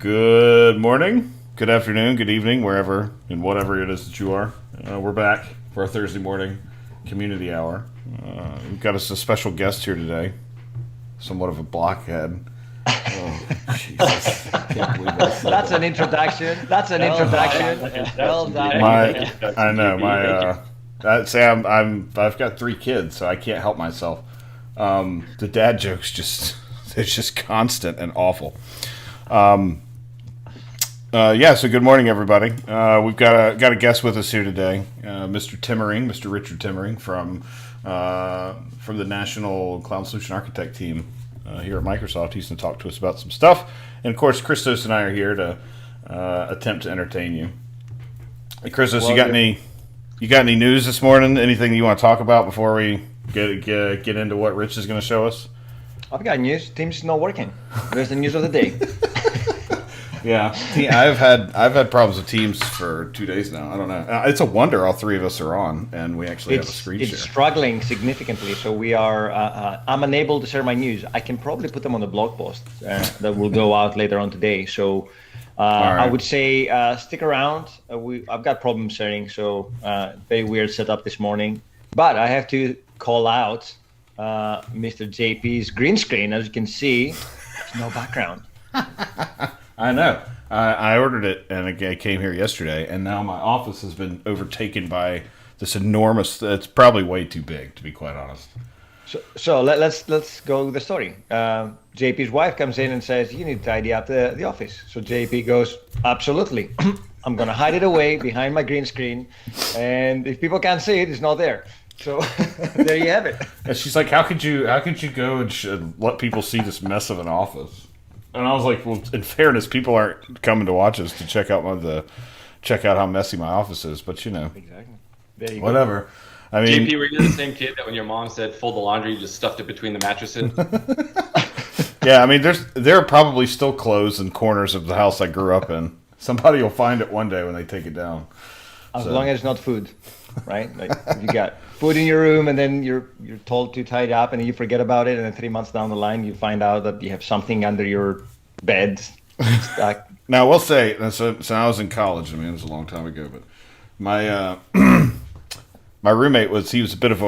Good morning, good afternoon, good evening, wherever and whatever it is that you are. We're back for our Thursday morning community hour. We've got us a special guest here today, somewhat of a blockhead. Oh, Jesus. Can't believe I said That's that. an introduction. That's an introduction. Well done. I know I've got 3 kids, so I can't help myself. The dad jokes it's just constant and awful. So good morning, everybody. We've got a guest with us here today, Mr. Timmering, Mr. Richard Timmering from the National Cloud Solution Architect team here at Microsoft. He's going to talk to us about some stuff, and of course, Christos and I are here to attempt to entertain you. Hey, Christos, you got any news this morning? Anything you want to talk about before we get into what Rich is going to show us? I've got news. Teams not working. There's the news of the day. Yeah, I've had problems with Teams for 2 days now. I don't know. It's a wonder all 3 of us are on, and we actually have a screen share. It's struggling significantly, so we are. I'm unable to share my news. I can probably put them on the blog post that will go out later on today. So right. I would say stick around. I've got problems sharing, so very weird setup this morning. But I have to call out Mr. JP's green screen. As you can see, there's no background. I know. I ordered it, and it came here yesterday, and now my office has been overtaken by this enormous. It's probably way too big, to be quite honest. So let's go with the story. JP's wife comes in and says, "You need to tidy up the office." So JP goes, "Absolutely. I'm going to hide it away behind my green screen, and if people can't see it, it's not there." So there you have it. And she's like, "How could you go and let people see this mess of an office?" And I was like, "Well, in fairness, people aren't coming to watch us to check out how messy my office is." But Exactly. There you whatever. Go. I mean, JP, were you the same kid that when your mom said fold the laundry, you just stuffed it between the mattresses? Yeah, I mean, there are probably still clothes in corners of the house I grew up in. Somebody will find it one day when they take it down. As long as it's not food, right? Like if you got food in your room and then you're told to tie it up and then you forget about it, and then 3 months down the line you find out that you have something under your bed stuck. Now, I will say, so I was in college. I mean, it was a long time ago, but my my roommate was a bit of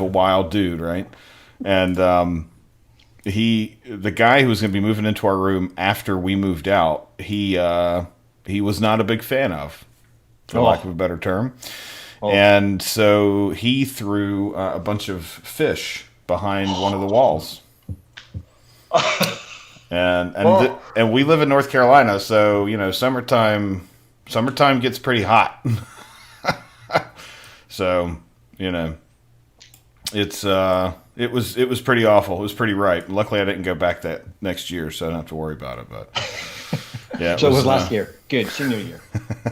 a wild dude, right? And the guy who was going to be moving into our room after we moved out, he was not a big fan of, for lack of a better term. Oh. And so he threw a bunch of fish behind one of the walls. And we live in North Carolina, so summertime gets pretty hot. So it was pretty awful. It was pretty ripe. Luckily, I didn't go back that next year, so I don't have to worry about it. But yeah, so it was last year. Good, senior year.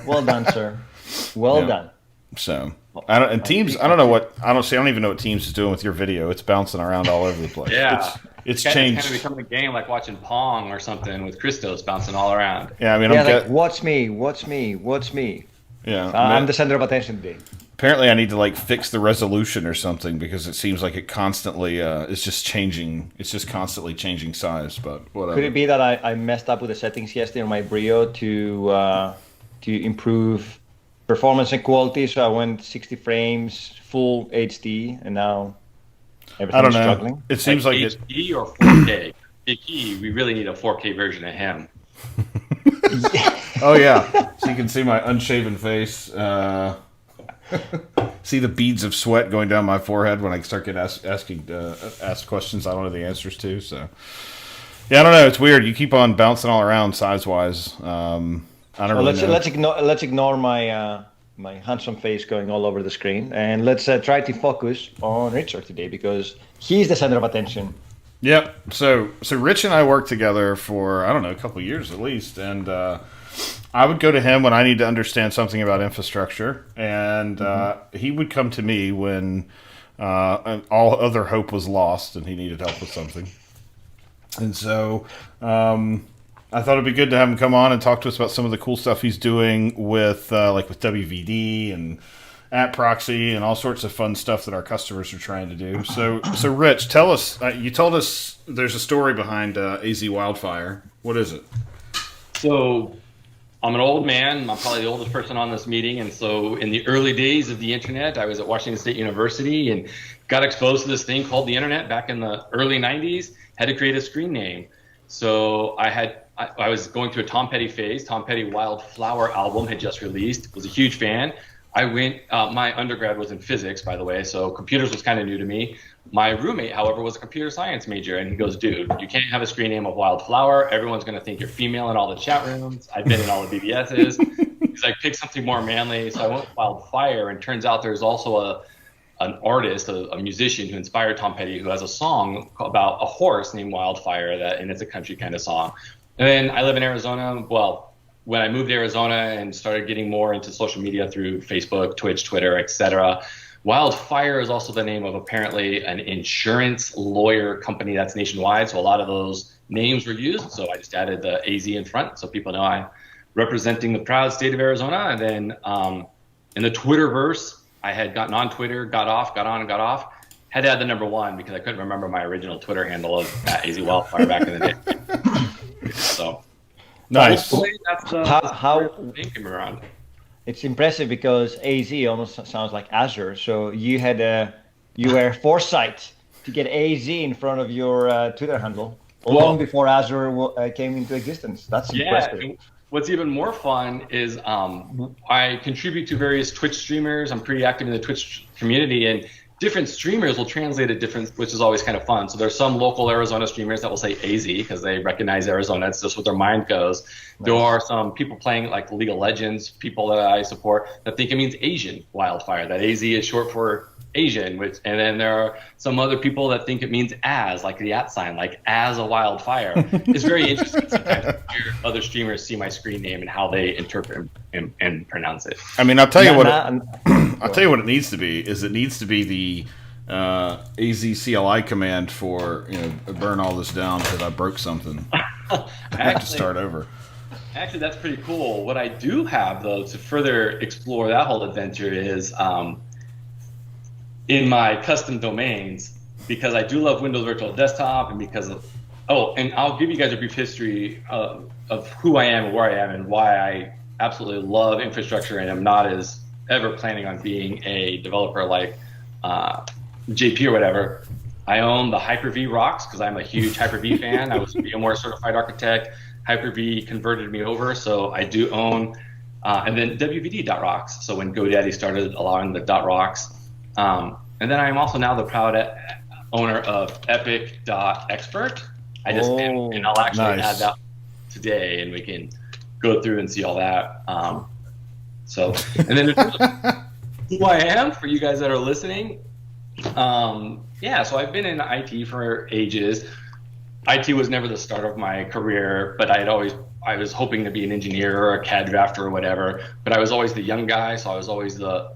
Well done, sir. Well done. So I don't even know what Teams is doing with your video. It's bouncing around all over the place. Yeah, it's changed. It's kind of becoming a game like watching Pong or something with Christos bouncing all around. Yeah, I mean, watch me. Yeah, I'm the center of attention today. Apparently, I need to fix the resolution or something because it seems like it constantly is just changing. It's just constantly changing size. But whatever. Could it be that I messed up with the settings yesterday on my Brio to improve performance and quality? So I went 60 frames, full HD, and now everything's struggling. It seems like HD or 4K. We really need a 4K version of him. Oh yeah, so you can see my unshaven face. See the beads of sweat going down my forehead when I start asked questions I don't know the answers to. So yeah, I don't know. It's weird. You keep on bouncing all around size wise. Let's ignore my my handsome face going all over the screen, and let's try to focus on Richard today because he's the center of attention. Yep. So Rich and I worked together for a couple of years at least, and I would go to him when I need to understand something about infrastructure, and he would come to me when all other hope was lost and he needed help with something. And so I thought it'd be good to have him come on and talk to us about some of the cool stuff he's doing with with WVD and App Proxy and all sorts of fun stuff that our customers are trying to do. So Rich, tell us. You told us there's a story behind AZ Wildfire. What is it? So I'm an old man. I'm probably the oldest person on this meeting. And so in the early days of the internet, I was at Washington State University and got exposed to this thing called the internet back in the early 90s, had to create a screen name. So I was going through a Tom Petty phase. Tom Petty Wildflower album had just released, was a huge fan. I went, my undergrad was in physics, by the way, so computers was kind of new to me. My roommate, however, was a computer science major, and he goes, dude, you can't have a screen name of Wildflower. Everyone's going to think you're female in all the chat rooms. I've been in all the BBSs. He's like, pick something more manly. So I went with Wildfire, and turns out there's also an artist, a musician who inspired Tom Petty, who has a song about a horse named Wildfire, and it's a country kind of song. And then I live in Arizona. Well, when I moved to Arizona and started getting more into social media through Facebook, Twitch, Twitter, etc., Wildfire is also the name of apparently an insurance lawyer company that's nationwide. So a lot of those names were used. So I just added the AZ in front so people know I'm representing the proud state of Arizona. And then in the Twitterverse, I had gotten on Twitter, got off, got on and got off. Had to add the number 1 because I couldn't remember my original Twitter handle of AZ Wildfire back in the day. So. Nice. That's how thing came around. It's impressive because AZ almost sounds like Azure. So you were foresight to get AZ in front of your Twitter handle long before Azure came into existence. That's impressive. Yeah. What's even more fun is I contribute to various Twitch streamers. I'm pretty active in the Twitch community, and different streamers will translate it different, which is always kind of fun. So there's some local Arizona streamers that will say AZ because they recognize Arizona. It's just what their mind goes. Nice. There are some people playing like League of Legends, people that I support, that think it means Asian Wildfire, that AZ is short for Asian, and then there are some other people that think it means as, like the @ sign, like as a wildfire. It's very interesting sometimes to hear other streamers see my screen name and how they interpret and pronounce it. I mean, I'll tell you I'll tell you what it needs to be. Is it needs to be the AZ CLI command for burn all this down because I broke something. I have to start over. Actually, that's pretty cool. What I do have though to further explore that whole adventure is. In my custom domains, because I do love Windows Virtual Desktop, and because of and I'll give you guys a brief history of who I am and where I am and why I absolutely love infrastructure and am not as ever planning on being a developer like JP or whatever. I own the Hyper-V rocks because I'm a huge Hyper-V fan. I was a VMware certified architect. Hyper-V converted me over, so I do own, and then WVD.rocks. So when GoDaddy started allowing the .rocks. And then I am also now the proud owner of Epic.expert. And I'll actually add that today, and we can go through and see all that. And then who I am for you guys that are listening. So I've been in IT for ages. IT was never the start of my career, but I was hoping to be an engineer or a CAD drafter or whatever. But I was always the young guy, so I was always the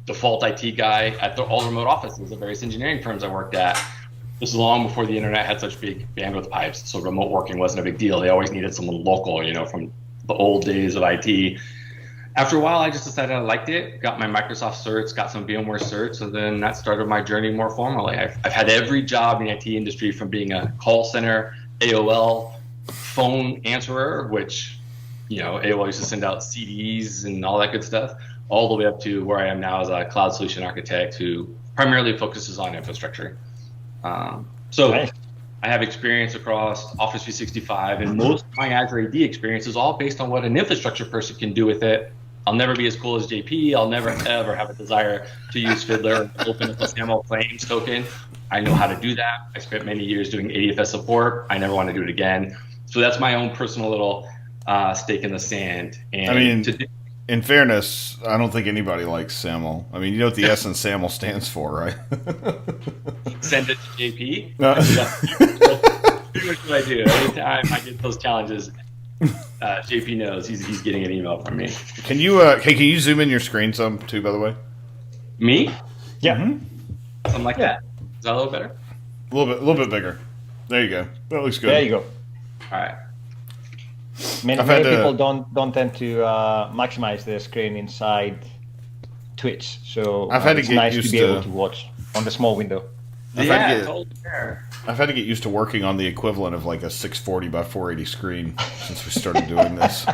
default IT guy at all remote offices of various engineering firms I worked at. This is long before the internet had such big bandwidth pipes, so remote working wasn't a big deal. They always needed someone local, from the old days of IT. After a while, I just decided I liked it, got my Microsoft certs, got some VMware certs, and then that started my journey more formally. I've had every job in the IT industry, from being a call center, AOL, phone answerer, which, AOL used to send out CDs and all that good stuff, all the way up to where I am now as a cloud solution architect who primarily focuses on infrastructure. Nice. I have experience across Office 365, and most of my Azure AD experience is all based on what an infrastructure person can do with it. I'll never be as cool as JP. I'll never, ever have a desire to use Fiddler and open up a SAML claims token. I know how to do that. I spent many years doing ADFS support. I never want to do it again. So that's my own personal little stake in the sand. And in fairness, I don't think anybody likes SAML. I mean, you know what the S in SAML stands for, right? Send it to JP. Pretty much what I do. Anytime I get those challenges, JP knows he's getting an email from me. Can you zoom in your screen some too, by the way? Me? Yeah. Mm-hmm. Something like that. Is that a little better? A little bit bigger. There you go. That looks good. There you go. All right. Many people don't tend to maximize their screen inside Twitch, so I've had to it's get nice used to be able to watch on the small window. totally fair. I've had to get used to working on the equivalent of like a 640 by 480 screen since we started doing this.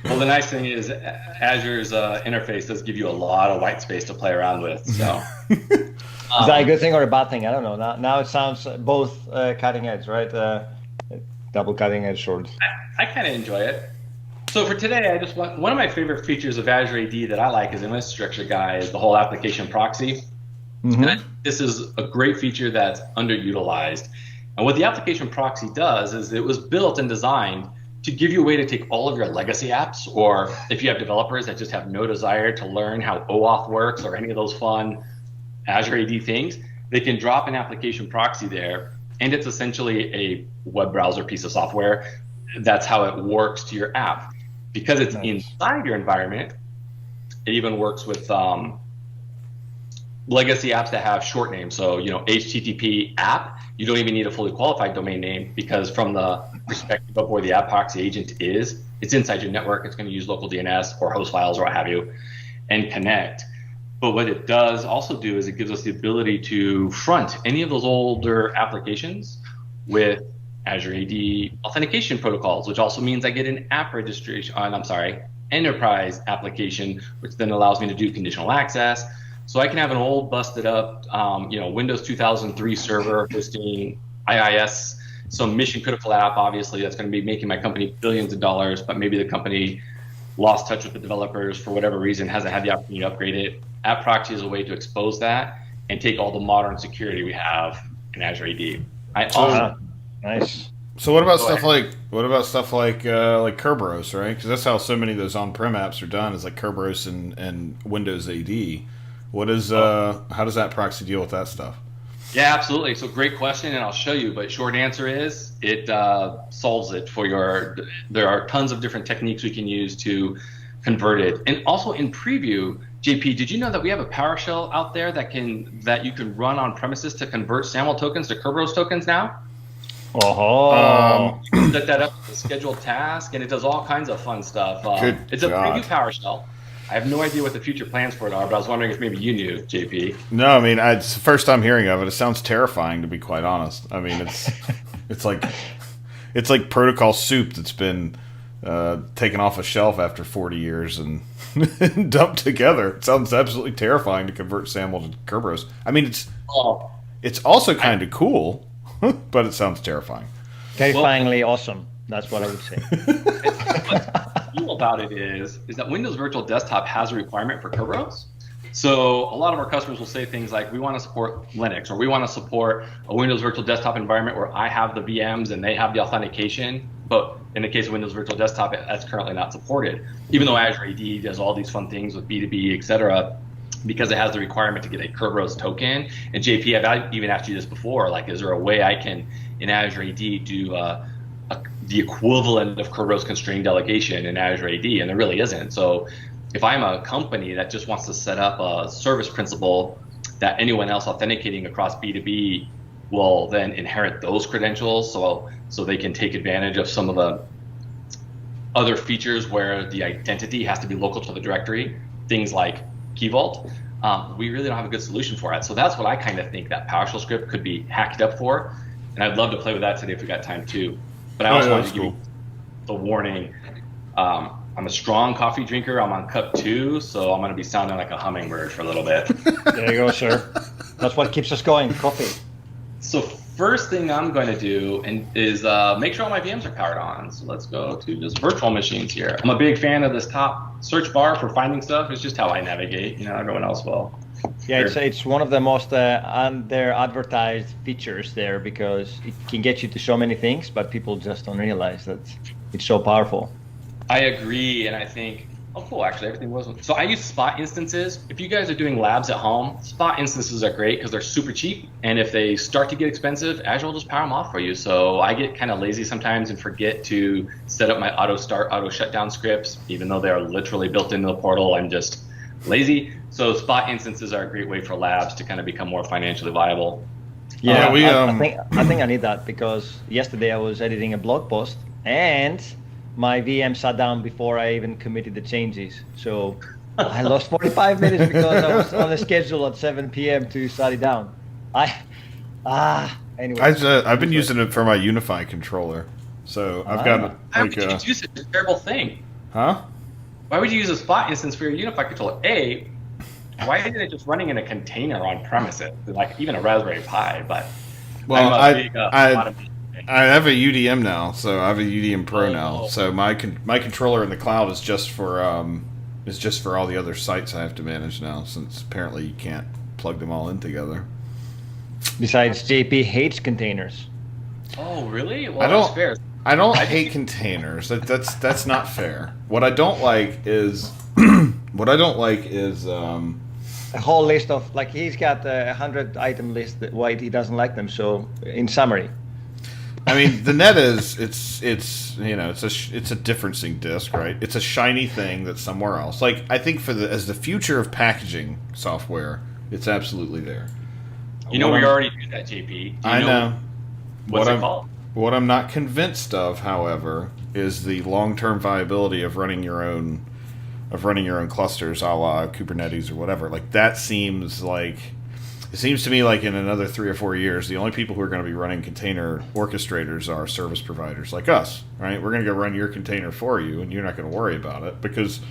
Well, the nice thing is Azure's interface does give you a lot of white space to play around with. So, is that a good thing or a bad thing? I don't know. Now it sounds both cutting edge, right? Double cutting edge sword. I kind of enjoy it. So for today, I just want one of my favorite features of Azure AD that I like as an infrastructure guy is the whole application proxy. Mm-hmm. And this is a great feature that's underutilized. And what the application proxy does is it was built and designed to give you a way to take all of your legacy apps, or if you have developers that just have no desire to learn how OAuth works or any of those fun Azure AD things, they can drop an application proxy there, and it's essentially a web browser piece of software. That's how it works to your app. Because it's inside your environment, it even works with legacy apps that have short names. So, HTTP app, you don't even need a fully qualified domain name, because from the perspective of where the App Proxy agent is, it's inside your network. It's going to use local DNS or host files or what have you and connect. But what it does also do is it gives us the ability to front any of those older applications with Azure AD authentication protocols, which also means I get an app registration, enterprise application, which then allows me to do conditional access. So I can have an old busted up, Windows 2003 server hosting IIS, some mission critical app, obviously, that's going to be making my company billions of dollars, but maybe the company lost touch with the developers for whatever reason, hasn't had the opportunity to upgrade it. App Proxy is a way to expose that and take all the modern security we have in Azure AD. Nice. So what about stuff like Kerberos, right? Because that's how so many of those on-prem apps are done, is like Kerberos and Windows AD. How does that proxy deal with that stuff? Yeah, absolutely. So great question, and I'll show you. But short answer is it solves it for your. There are tons of different techniques we can use to convert it. And also in preview, JP, did you know that we have a PowerShell out there that you can run on premises to convert SAML tokens to Kerberos tokens now? Oh, you can set that up as a scheduled task, and it does all kinds of fun stuff. It's a preview PowerShell. I have no idea what the future plans for it are, but I was wondering if maybe you knew, JP. No, I mean, it's the first time hearing of it. It sounds terrifying, to be quite honest. I mean, it's like protocol soup that's been taken off a shelf after 40 years and dumped together. It sounds absolutely terrifying to convert SAML to Kerberos. I mean, it's also kind of cool, but it sounds terrifying. Terrifyingly awesome. That's what I would say. What's cool about it is that Windows Virtual Desktop has a requirement for Kerberos. So a lot of our customers will say things like, we want to support Linux, or we want to support a Windows Virtual Desktop environment where I have the VMs and they have the authentication. But in the case of Windows Virtual Desktop, that's currently not supported. Even though Azure AD does all these fun things with B2B, et cetera, because it has the requirement to get a Kerberos token. And JP, I've even asked you this before, like, is there a way I can, in Azure AD, do the equivalent of Kerberos constrained delegation in Azure AD? And there really isn't. So if I'm a company that just wants to set up a service principal that anyone else authenticating across B2B will then inherit those credentials, so they can take advantage of some of the other features where the identity has to be local to the directory, things like Key Vault, we really don't have a good solution for it. So that's what I kind of think that PowerShell script could be hacked up for. And I'd love to play with that today if we got time too. But I also wanted to give you the warning. I'm a strong coffee drinker. I'm on cup 2, so I'm going to be sounding like a hummingbird for a little bit. There you go, sir. That's what keeps us going, coffee. So first thing I'm going to do is make sure all my VMs are powered on. So let's go to just virtual machines here. I'm a big fan of this top search bar for finding stuff. It's just how I navigate. Everyone else will. Yeah, it's one of the most under-advertised features there, because it can get you to so many things, but people just don't realize that it's so powerful. I agree, and I think, cool, actually, everything wasn't. So I use Spot instances. If you guys are doing labs at home, Spot instances are great because they're super cheap, and if they start to get expensive, Azure will just power them off for you. So I get kind of lazy sometimes and forget to set up my auto start, auto shutdown scripts, even though they're literally built into the portal. I'm just lazy. So Spot instances are a great way for labs to kind of become more financially viable. Yeah, I think I need that, because yesterday I was editing a blog post and my VM shut down before I even committed the changes. So I lost 45 minutes because I was on a schedule at 7 p.m. to shut it down. Anyway. I've been using it for my Unify controller. So I've got Why would you use it? It's a terrible thing. Huh? Why would you use a spot instance for your Unify controller? A, why isn't it just running in a container on premises, like even a Raspberry Pi? But well, I have a UDM now, so I have a UDM Pro now. So my controller in the cloud is just for all the other sites I have to manage now, since apparently you can't plug them all in together. Besides, JP hates containers. Oh, really? Well, that's fair. I don't hate containers. That's not fair. What I don't like is A whole list of, like, he's got a 100-item list that why he doesn't like them. So, in summary, I mean, the net is it's a differencing disk, right? It's a shiny thing that's somewhere else. Like, I think as the future of packaging software, it's absolutely there. We already do that, JP. I know. What's it called? What I'm not convinced of, however, is the long-term viability of running your own clusters, a la Kubernetes or whatever. Like, it seems to me like in another 3 or 4 years, the only people who are going to be running container orchestrators are service providers like us, right? We're going to go run your container for you, and you're not going to worry about it because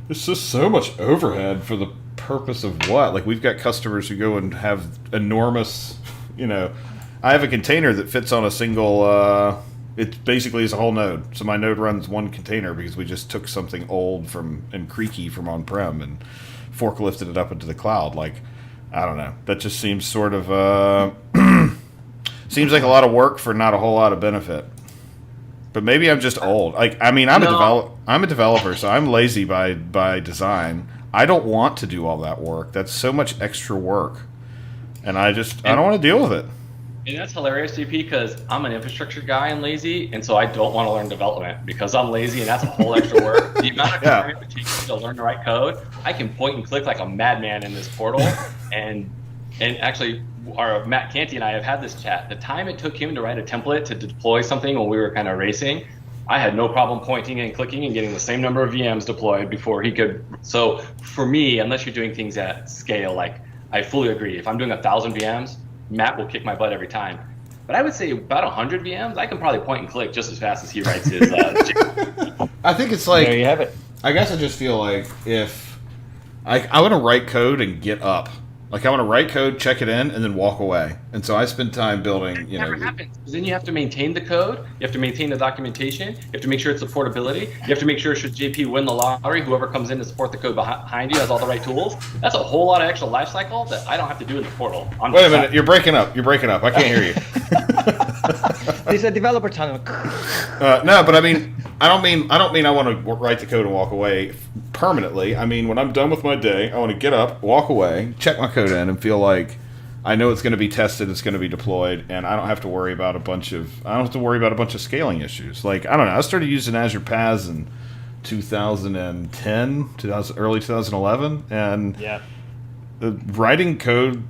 it's just so much overhead for the purpose of what? Like, we've got customers who go and have enormous, I have a container that fits on a single, it basically is a whole node. So my node runs one container because we just took something old and creaky from on-prem and forklifted it up into the cloud. Like, I don't know. That just seems sort of, seems like a lot of work for not a whole lot of benefit. But maybe I'm just old. Like, I mean, I'm a developer, so I'm lazy by design. I don't want to do all that work. That's so much extra work. And I don't want to deal with it. And that's hilarious, JP, because I'm an infrastructure guy and lazy, and so I don't want to learn development because I'm lazy, and that's a whole extra work. The amount of time it takes to learn to write code, I can point and click like a madman in this portal. and actually, our Matt Canty and I have had this chat. The time it took him to write a template to deploy something when we were kind of racing, I had no problem pointing and clicking and getting the same number of VMs deployed before he could. So for me, unless you're doing things at scale, like, I fully agree. If I'm doing 1,000 VMs, Matt will kick my butt every time. But I would say about 100 VMs, I can probably point and click just as fast as he writes his. I think it's like, there you have it. I guess I just feel like if I want to write code and get up. Like, I want to write code, check it in, and then walk away. And so I spend time building, It never happens. Because then you have to maintain the code. You have to maintain the documentation. You have to make sure it's supportability. You have to make sure, should JP win the lottery, whoever comes in to support the code behind you has all the right tools. That's a whole lot of extra life cycle that I don't have to do in the portal. Wait a minute. You're breaking up. I can't hear you. There's a developer tunnel. No, but I mean, I don't mean I want to write the code and walk away permanently. I mean, when I'm done with my day, I want to get up, walk away, check my code in, and feel like I know it's going to be tested, it's going to be deployed, and I don't have to worry about a bunch of scaling issues. Like, I don't know. I started using Azure PaaS in 2010, early 2011, and writing code,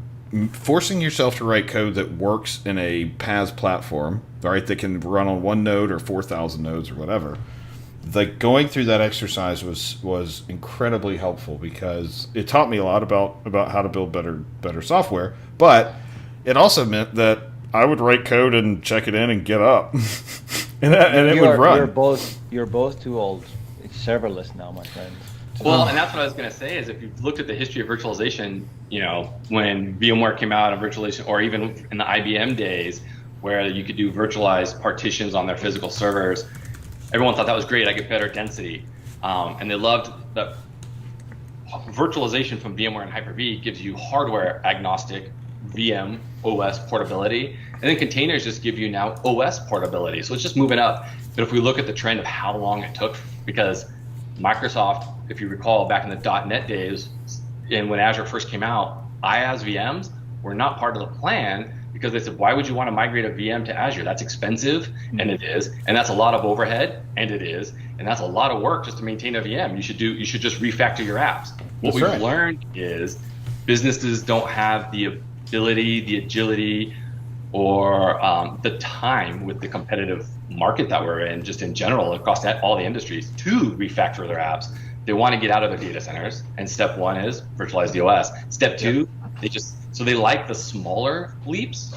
forcing yourself to write code that works in a PaaS platform, right, that can run on one node or 4,000 nodes or whatever. Like, going through that exercise was incredibly helpful because it taught me a lot about how to build better software. But it also meant that I would write code and check it in and get up, and it would run. You're both too old. It's serverless now, my friend. Well, and that's what I was going to say is if you've looked at the history of virtualization, when VMware came out of virtualization, or even in the IBM days where you could do virtualized partitions on their physical servers, everyone thought that was great. I get better density. And they loved that virtualization from VMware and Hyper-V gives you hardware agnostic VM OS portability. And then containers just give you now OS portability. So it's just moving up. But if we look at the trend of how long it took, because Microsoft, if you recall, back in the .NET days, and when Azure first came out, IaaS VMs were not part of the plan because they said, why would you want to migrate a VM to Azure? That's expensive, and it is, and that's a lot of overhead, and it is, and that's a lot of work just to maintain a VM. You should just refactor your apps. What we've learned is businesses don't have the ability, the agility, or the time with the competitive market that we're in, just in general across all the industries, to refactor their apps. they want to get out of their data centers, and step one is virtualize the OS. Step two, they like the smaller leaps,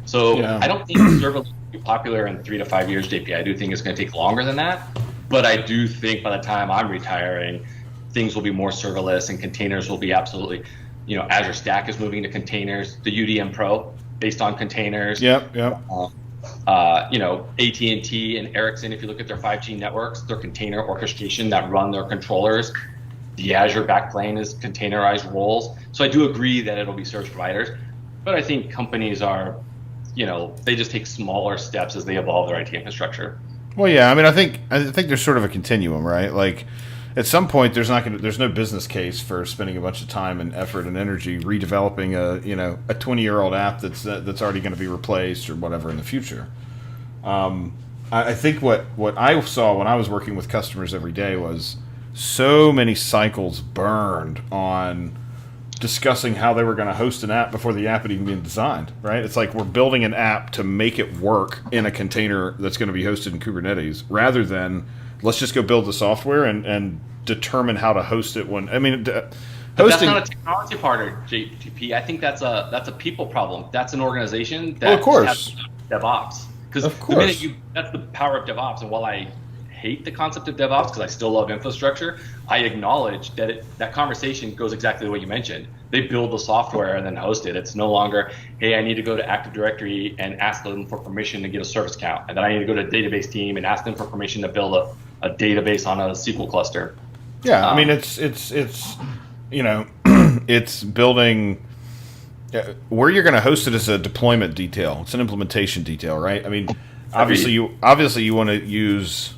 So I don't think serverless will be popular in 3 to 5 years, JP. I do think it's going to take longer than that, but I do think by the time I'm retiring, things will be more serverless and containers will be absolutely, Azure Stack is moving to containers, the UDM Pro based on containers. Yep. AT&T and Ericsson, if you look at their 5G networks, their container orchestration that run their controllers, the Azure backplane is containerized roles. So I do agree that it'll be service providers, but I think companies are, they just take smaller steps as they evolve their IT infrastructure. Well, yeah, I mean, I think there's sort of a continuum, right? Like, at some point, there's no business case for spending a bunch of time and effort and energy redeveloping a 20-year-old app that's already going to be replaced or whatever in the future. I think what I saw when I was working with customers every day was so many cycles burned on discussing how they were going to host an app before the app had even been designed, right? It's like we're building an app to make it work in a container that's going to be hosted in Kubernetes, rather than let's just go build the software and determine how to host it when, hosting. But that's not a technology part of JTP. I think that's a people problem. That's an organization that of course. Has DevOps. Because the minute that's the power of DevOps. And while I hate the concept of DevOps because I still love infrastructure, I acknowledge that that conversation goes exactly the way you mentioned. They build the software and then host it. It's no longer, hey, I need to go to Active Directory and ask them for permission to get a service account. And then I need to go to a database team and ask them for permission to build a database on a SQL cluster. Yeah, I mean, it's it's building where you're going to host it is a deployment detail. It's an implementation detail, right? I mean, obviously you want to use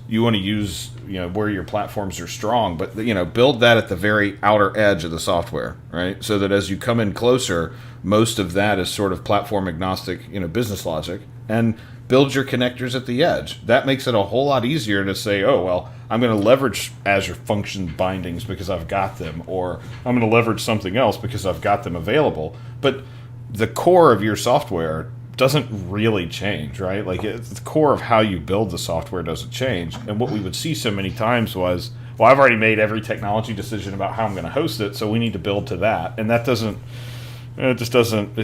where your platforms are strong, but build that at the very outer edge of the software, right? So that as you come in closer, most of that is sort of platform agnostic, business logic, and build your connectors at the edge. That makes it a whole lot easier to say, oh, well, I'm going to leverage Azure function bindings because I've got them, or I'm going to leverage something else because I've got them available. But the core of your software doesn't really change, right? Like the core of how you build the software doesn't change. And what we would see so many times was, well, I've already made every technology decision about how I'm going to host it, so we need to build to that. And that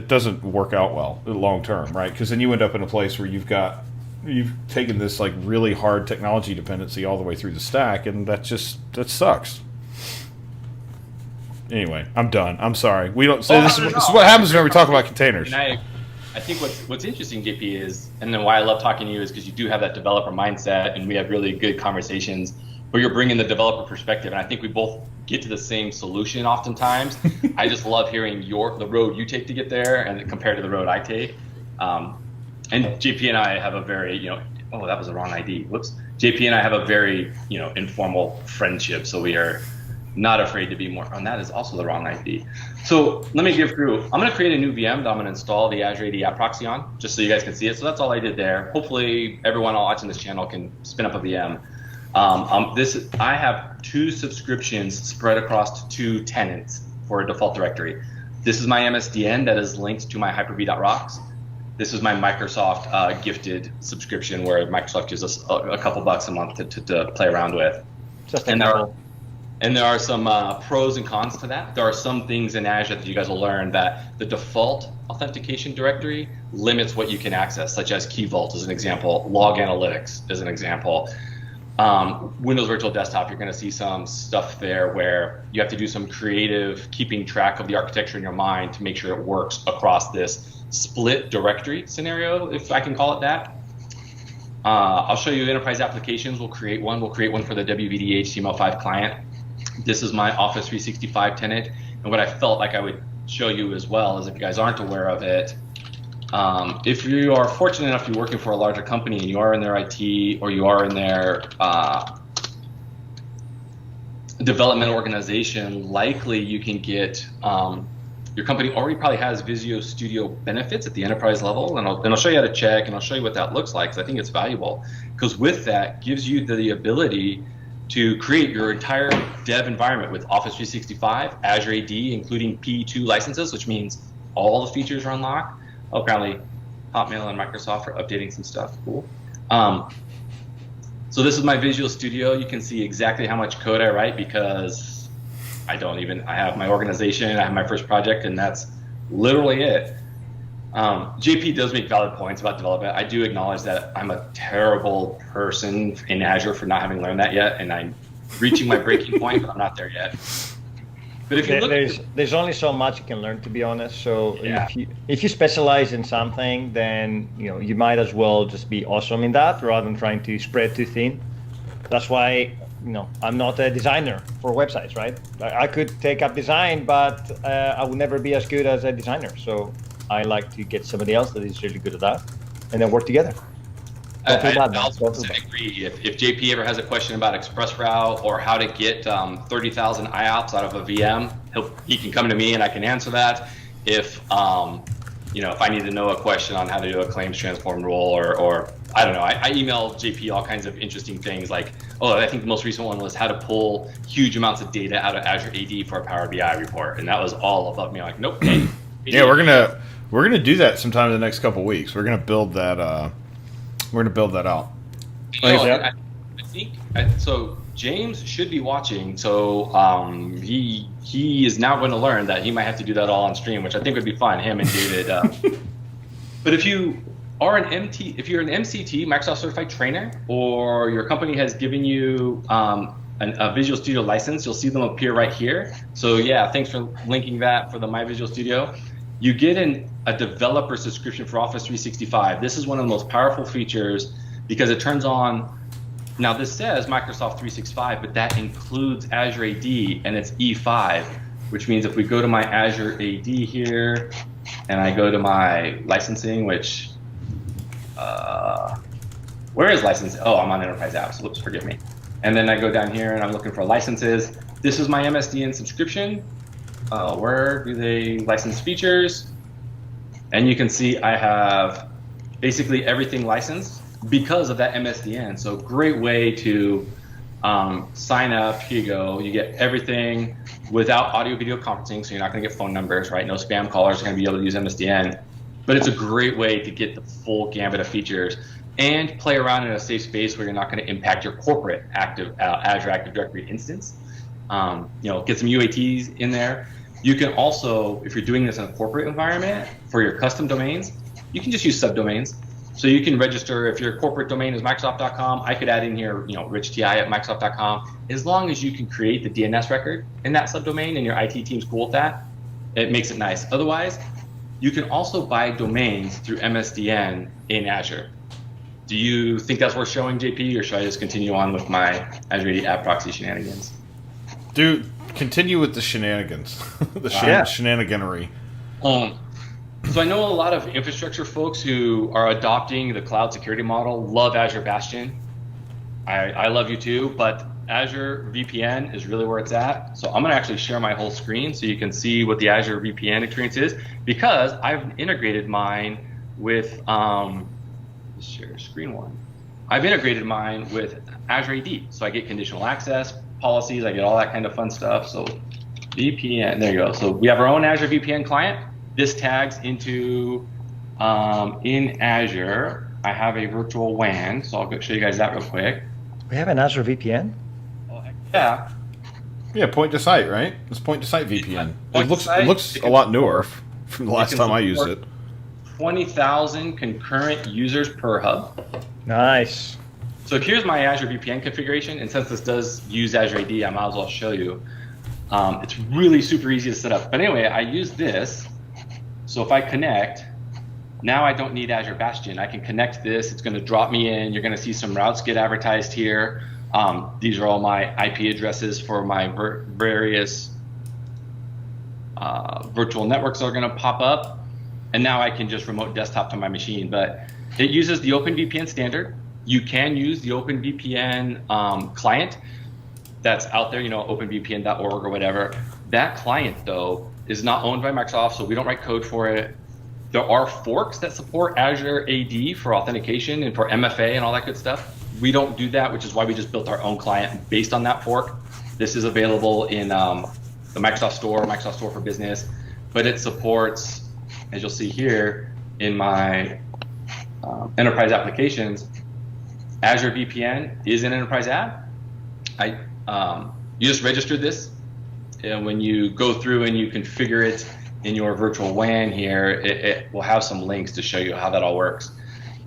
doesn't work out well long term, right? Because then you end up in a place where you've taken this like really hard technology dependency all the way through the stack, and that sucks. Anyway, I'm done. I'm sorry. We don't say this is what happens when we talk about containers. And I think what's interesting, JP, is, and then why I love talking to you is because you do have that developer mindset, and we have really good conversations where you're bringing the developer perspective, and I think we both get to the same solution oftentimes. I just love hearing the road you take to get there, and compared to the road I take. And JP and I have a very, oh, that was the wrong ID. Whoops. JP and I have a very, informal friendship, so we are not afraid to be more. And that is also the wrong ID. So let me give through. I'm going to create a new VM that I'm going to install the Azure AD App Proxy on, just so you guys can see it. So that's all I did there. Hopefully, everyone watching this channel can spin up a VM. I have 2 subscriptions spread across 2 tenants for a default directory. This is my MSDN that is linked to my Hyper-V.Rocks. This is my Microsoft gifted subscription where Microsoft gives us a couple bucks a month to play around with. And there are some pros and cons to that. There are some things in Azure that you guys will learn that the default authentication directory limits what you can access, such as Key Vault as an example, Log Analytics as an example. Windows Virtual Desktop, you're going to see some stuff there where you have to do some creative keeping track of the architecture in your mind to make sure it works across this split directory scenario, if I can call it that. I'll show you enterprise applications. We'll create one for the WVD HTML5 client. This is my Office 365 tenant. And what I felt like I would show you as well is, if you guys aren't aware of it, if you are fortunate enough to be working for a larger company and you are in their IT or you are in their development organization, likely you can get, your company already probably has Visio Studio benefits at the enterprise level. And I'll show you how to check, and I'll show you what that looks like, because I think it's valuable. Because with that gives you the ability to create your entire dev environment with Office 365, Azure AD, including P2 licenses, which means all the features are unlocked. Oh, apparently Hotmail and Microsoft are updating some stuff. Cool. So this is my Visual Studio. You can see exactly how much code I write because I have my organization, I have my first project, and that's literally it. JP does make valid points about development. I do acknowledge that I'm a terrible person in Azure for not having learned that yet, and I'm reaching my breaking point, but I'm not there yet. But if you look, there's only so much you can learn, to be honest. So Yeah. if you specialize in something, then you might as well just be awesome in that rather than trying to spread too thin. That's why I'm not a designer for websites, right? I could take up design, but I would never be as good as a designer. So I like to get somebody else that is really good at that, and then work together. I also agree. If JP ever has a question about ExpressRoute or how to get 30,000 IOPS out of a VM, he can come to me and I can answer that. If if I need to know a question on how to do a claims transform rule or I don't know, I email JP all kinds of interesting things like, I think the most recent one was how to pull huge amounts of data out of Azure AD for a Power BI report, and that was all above me. I'm like, nope. Yeah, we're gonna do that sometime in the next couple of weeks. We're gonna build that. We're gonna build that out. I think so. James should be watching, so he is now going to learn that he might have to do that all on stream, which I think would be fun. Him and David. But if you are if you're an MCT, Microsoft Certified Trainer, or your company has given you a Visual Studio license, you'll see them appear right here. So yeah, thanks for linking that for the My Visual Studio. You get a developer subscription for Office 365. This is one of the most powerful features because it turns on, now this says Microsoft 365, but that includes Azure AD and it's E5, which means if we go to my Azure AD here and I go to my licensing, which, where is licensing? Oh, I'm on Enterprise Apps, whoops, forgive me. And then I go down here and I'm looking for licenses. This is my MSDN subscription. Where do they license features? And you can see I have basically everything licensed because of that MSDN. So great way to sign up. Here you go. You get everything without audio video conferencing, so you're not going to get phone numbers, right? No spam callers are going to be able to use MSDN. But it's a great way to get the full gambit of features and play around in a safe space where you're not going to impact your corporate Azure Active Directory instance. Get some UATs in there. You can also, if you're doing this in a corporate environment for your custom domains, you can just use subdomains. So you can register, if your corporate domain is Microsoft.com, I could add in here, Rich Ti at Microsoft.com. As long as you can create the DNS record in that subdomain and your IT team's cool with that, it makes it nice. Otherwise, you can also buy domains through MSDN in Azure. Do you think that's worth showing, JP, or should I just continue on with my Azure AD App Proxy shenanigans? Dude, continue with the shenanigans, shenaniganery. So I know a lot of infrastructure folks who are adopting the cloud security model love Azure Bastion. I love you too, but Azure VPN is really where it's at. So I'm going to actually share my whole screen so you can see what the Azure VPN experience is, because I've integrated mine with share screen one. I've integrated mine with Azure AD, so I get conditional access policies, I get all that kind of fun stuff. So VPN, there you go. So we have our own Azure VPN client. This tags into in Azure. I have a virtual WAN, so I'll go show you guys that real quick. We have an Azure VPN? Oh, heck yeah. Yeah, point to site, right? It's point to site VPN. It looks a lot newer from the last time I used it. 20,000 concurrent users per hub. Nice. So here's my Azure VPN configuration, and since this does use Azure AD, I might as well show you. It's really super easy to set up. But anyway, I use this. So if I connect, now I don't need Azure Bastion. I can connect this. It's going to drop me in. You're going to see some routes get advertised here. These are all my IP addresses for my various virtual networks that are going to pop up. And now I can just remote desktop to my machine. But it uses the OpenVPN standard. You can use the OpenVPN client that's out there, openvpn.org or whatever. That client, though, is not owned by Microsoft, so we don't write code for it. There are forks that support Azure AD for authentication and for MFA and all that good stuff. We don't do that, which is why we just built our own client based on that fork. This is available in the Microsoft Store for Business, but it supports, as you'll see here in my enterprise applications, Azure VPN is an enterprise app. You just registered this, and when you go through and you configure it in your virtual WAN here, it will have some links to show you how that all works.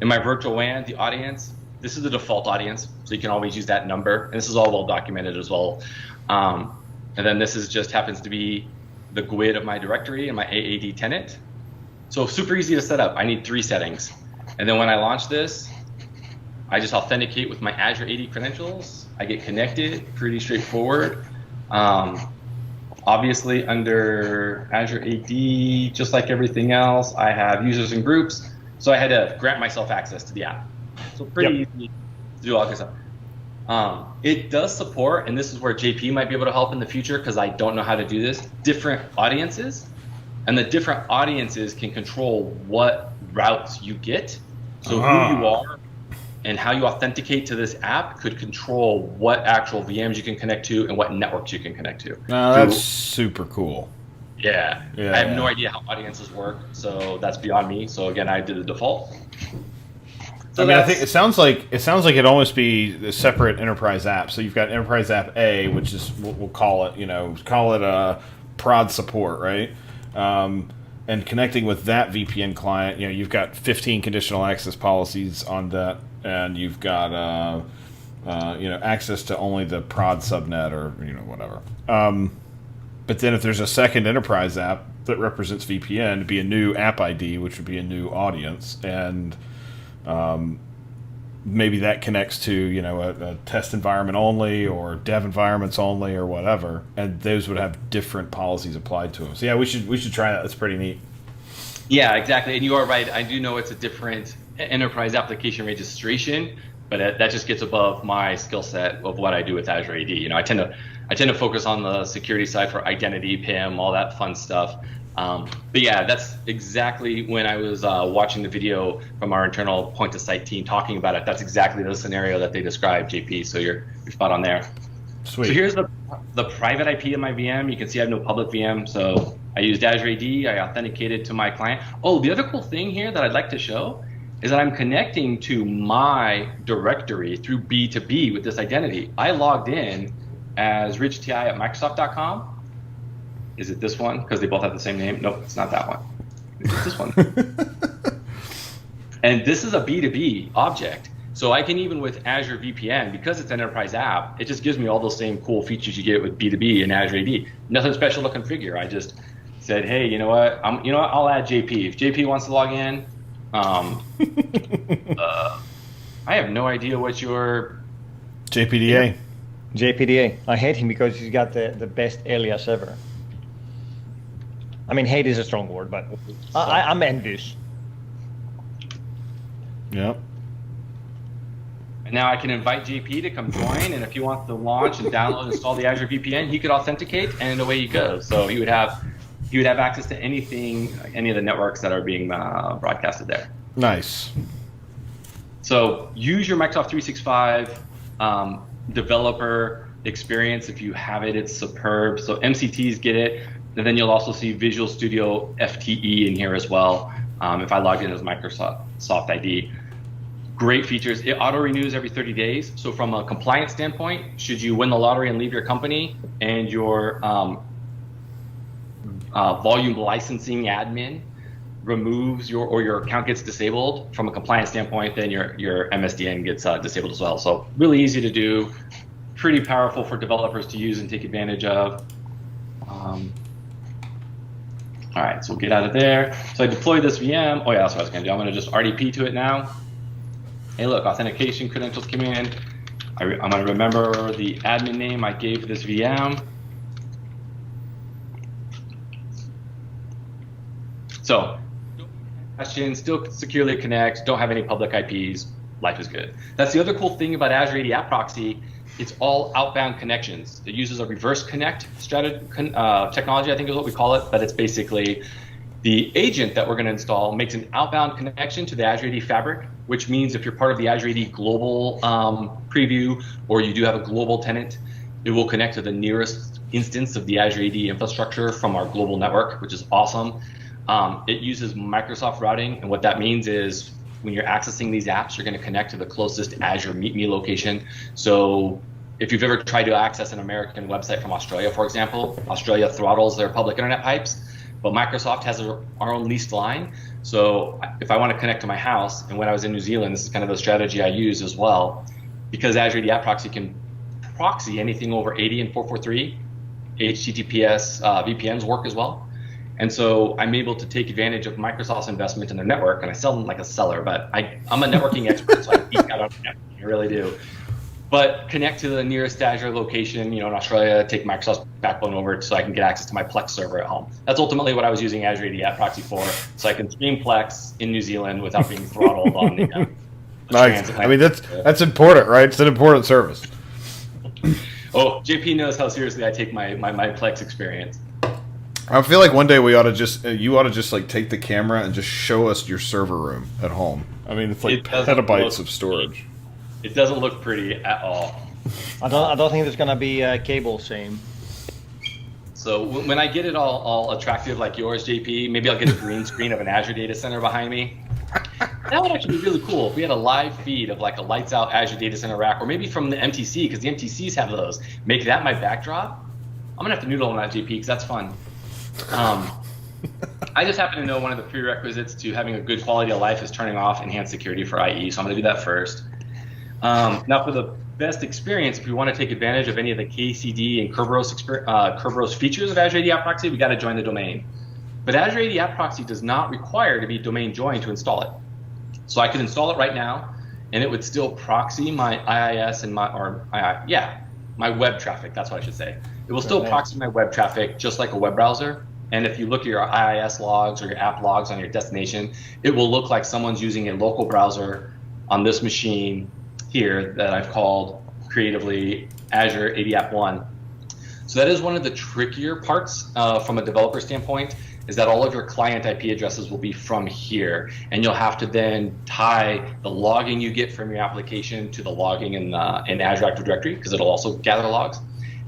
In my virtual WAN, the audience, this is the default audience, so you can always use that number, and this is all well documented as well. And then this is just happens to be the GUID of my directory and my AAD tenant. So super easy to set up. I need 3 settings. And then when I launch this, I just authenticate with my Azure AD credentials. I get connected, pretty straightforward. Obviously under Azure AD, just like everything else, I have users and groups. So I had to grant myself access to the app. So pretty easy to do all that stuff. It does support, and this is where JP might be able to help in the future because I don't know how to do this, different audiences. And the different audiences can control what routes you get. So who you are and how you authenticate to this app could control what actual VMs you can connect to and what networks you can connect to. That's super cool. Yeah. I have no idea how audiences work, so that's beyond me. So again, I did the default. So I think it sounds like it'd almost be a separate enterprise app. So you've got enterprise app A, which is we'll call it a prod support, right? And connecting with that VPN client, you've got 15 conditional access policies on that, and you've got access to only the prod subnet or whatever. But then if there's a second enterprise app that represents VPN, it'd be a new app ID, which would be a new audience, and maybe that connects to a test environment only or dev environments only or whatever, and those would have different policies applied to them. So we should try that. That's pretty neat. Yeah, exactly. And you are right. I do know it's a different enterprise application registration, but that just gets above my skill set of what I do with Azure AD. I tend to focus on the security side for identity, PIM, all that fun stuff. But yeah, that's exactly when I was watching the video from our internal point to site team talking about it. That's exactly the scenario that they described, JP. So you're spot on there. Sweet. So here's the private IP of my VM. You can see I have no public VM. So I used Azure AD. I authenticated to my client. Oh, the other cool thing here that I'd like to show is that I'm connecting to my directory through B2B with this identity. I logged in as Rich Ti at Microsoft.com. Is it this one? Because they both have the same name. Nope, it's not that one. It's this one. And this is a B2B object. So I can even with Azure VPN, because it's an enterprise app, it just gives me all those same cool features you get with B2B and Azure AD. Nothing special to configure. I just said, hey, you know what? I'll add JP. If JP wants to log in, I have no idea what your JPDA. JPDA. I hate him because he's got the best alias ever. I mean, hate is a strong word, but I'm envious. Yep. And now I can invite JP to come join, and if he wants to launch and download and install the Azure VPN, he could authenticate, and away you go. So he would have access to any of the networks that are being broadcasted there. Nice. So use your Microsoft 365 developer experience. If you have it, it's superb. So MCTs get it. And then you'll also see Visual Studio FTE in here as well. If I logged in as Microsoft ID. Great features. It auto-renews every 30 days. So from a compliance standpoint, should you win the lottery and leave your company and your volume licensing admin removes your account gets disabled, from a compliance standpoint, then your MSDN gets disabled as well. So really easy to do, pretty powerful for developers to use and take advantage of. All right, so we'll get out of there. So I deployed this VM. Oh yeah, that's what I was gonna do. I'm gonna just RDP to it now. Hey look, authentication credentials came in. I'm gonna remember the admin name I gave this VM. So, questions, still securely connect, don't have any public IPs, life is good. That's the other cool thing about Azure AD App Proxy. It's all outbound connections. It uses a reverse connect technology, I think is what we call it, but it's basically the agent that we're going to install makes an outbound connection to the Azure AD Fabric, which means if you're part of the Azure AD global preview, or you do have a global tenant, it will connect to the nearest instance of the Azure AD infrastructure from our global network, which is awesome. It uses Microsoft routing, and what that means is when you're accessing these apps, you're going to connect to the closest Azure Meet Me location. So if you've ever tried to access an American website from Australia, for example, Australia throttles their public internet pipes, but Microsoft has our own leased line. So if I want to connect to my house, and when I was in New Zealand, this is kind of the strategy I use as well, because Azure AD App Proxy can proxy anything over 80 and 443, HTTPS VPNs work as well. And so I'm able to take advantage of Microsoft's investment in their network, and I sell them like a seller, but I'm a networking expert, so I geek out on networking, I really do. But connect to the nearest Azure location, in Australia, take Microsoft's backbone over so I can get access to my Plex server at home. That's ultimately what I was using Azure AD App Proxy for, so I can stream Plex in New Zealand without being throttled on the nice. I mean, that's important, right? It's an important service. Oh, JP knows how seriously I take my Plex experience. I feel like one day you ought to just like take the camera and just show us your server room at home. I mean, it's like petabytes of storage. It doesn't look pretty at all. I don't think there's gonna be a cable same. So when I get it all attractive like yours, JP, maybe I'll get a green screen of an Azure data center behind me. That would actually be really cool if we had a live feed of like a lights out Azure data center rack, or maybe from the MTC, because the MTCs have those. Make that my backdrop. I'm gonna have to noodle on that, JP, because that's fun. I just happen to know one of the prerequisites to having a good quality of life is turning off enhanced security for IE, so I'm going to do that first. Now, for the best experience, if we want to take advantage of any of the KCD and Kerberos features of Azure AD App Proxy, we got to join the domain. But Azure AD App Proxy does not require to be domain joined to install it. So I could install it right now, and it would still proxy my IIS and my web traffic. That's what I should say. It will still proxy my web traffic just like a web browser. And if you look at your IIS logs or your app logs on your destination, it will look like someone's using a local browser on this machine here that I've called creatively Azure AD App 1. So that is one of the trickier parts from a developer standpoint, is that all of your client IP addresses will be from here. And you'll have to then tie the logging you get from your application to the logging in Azure Active Directory, because it'll also gather logs.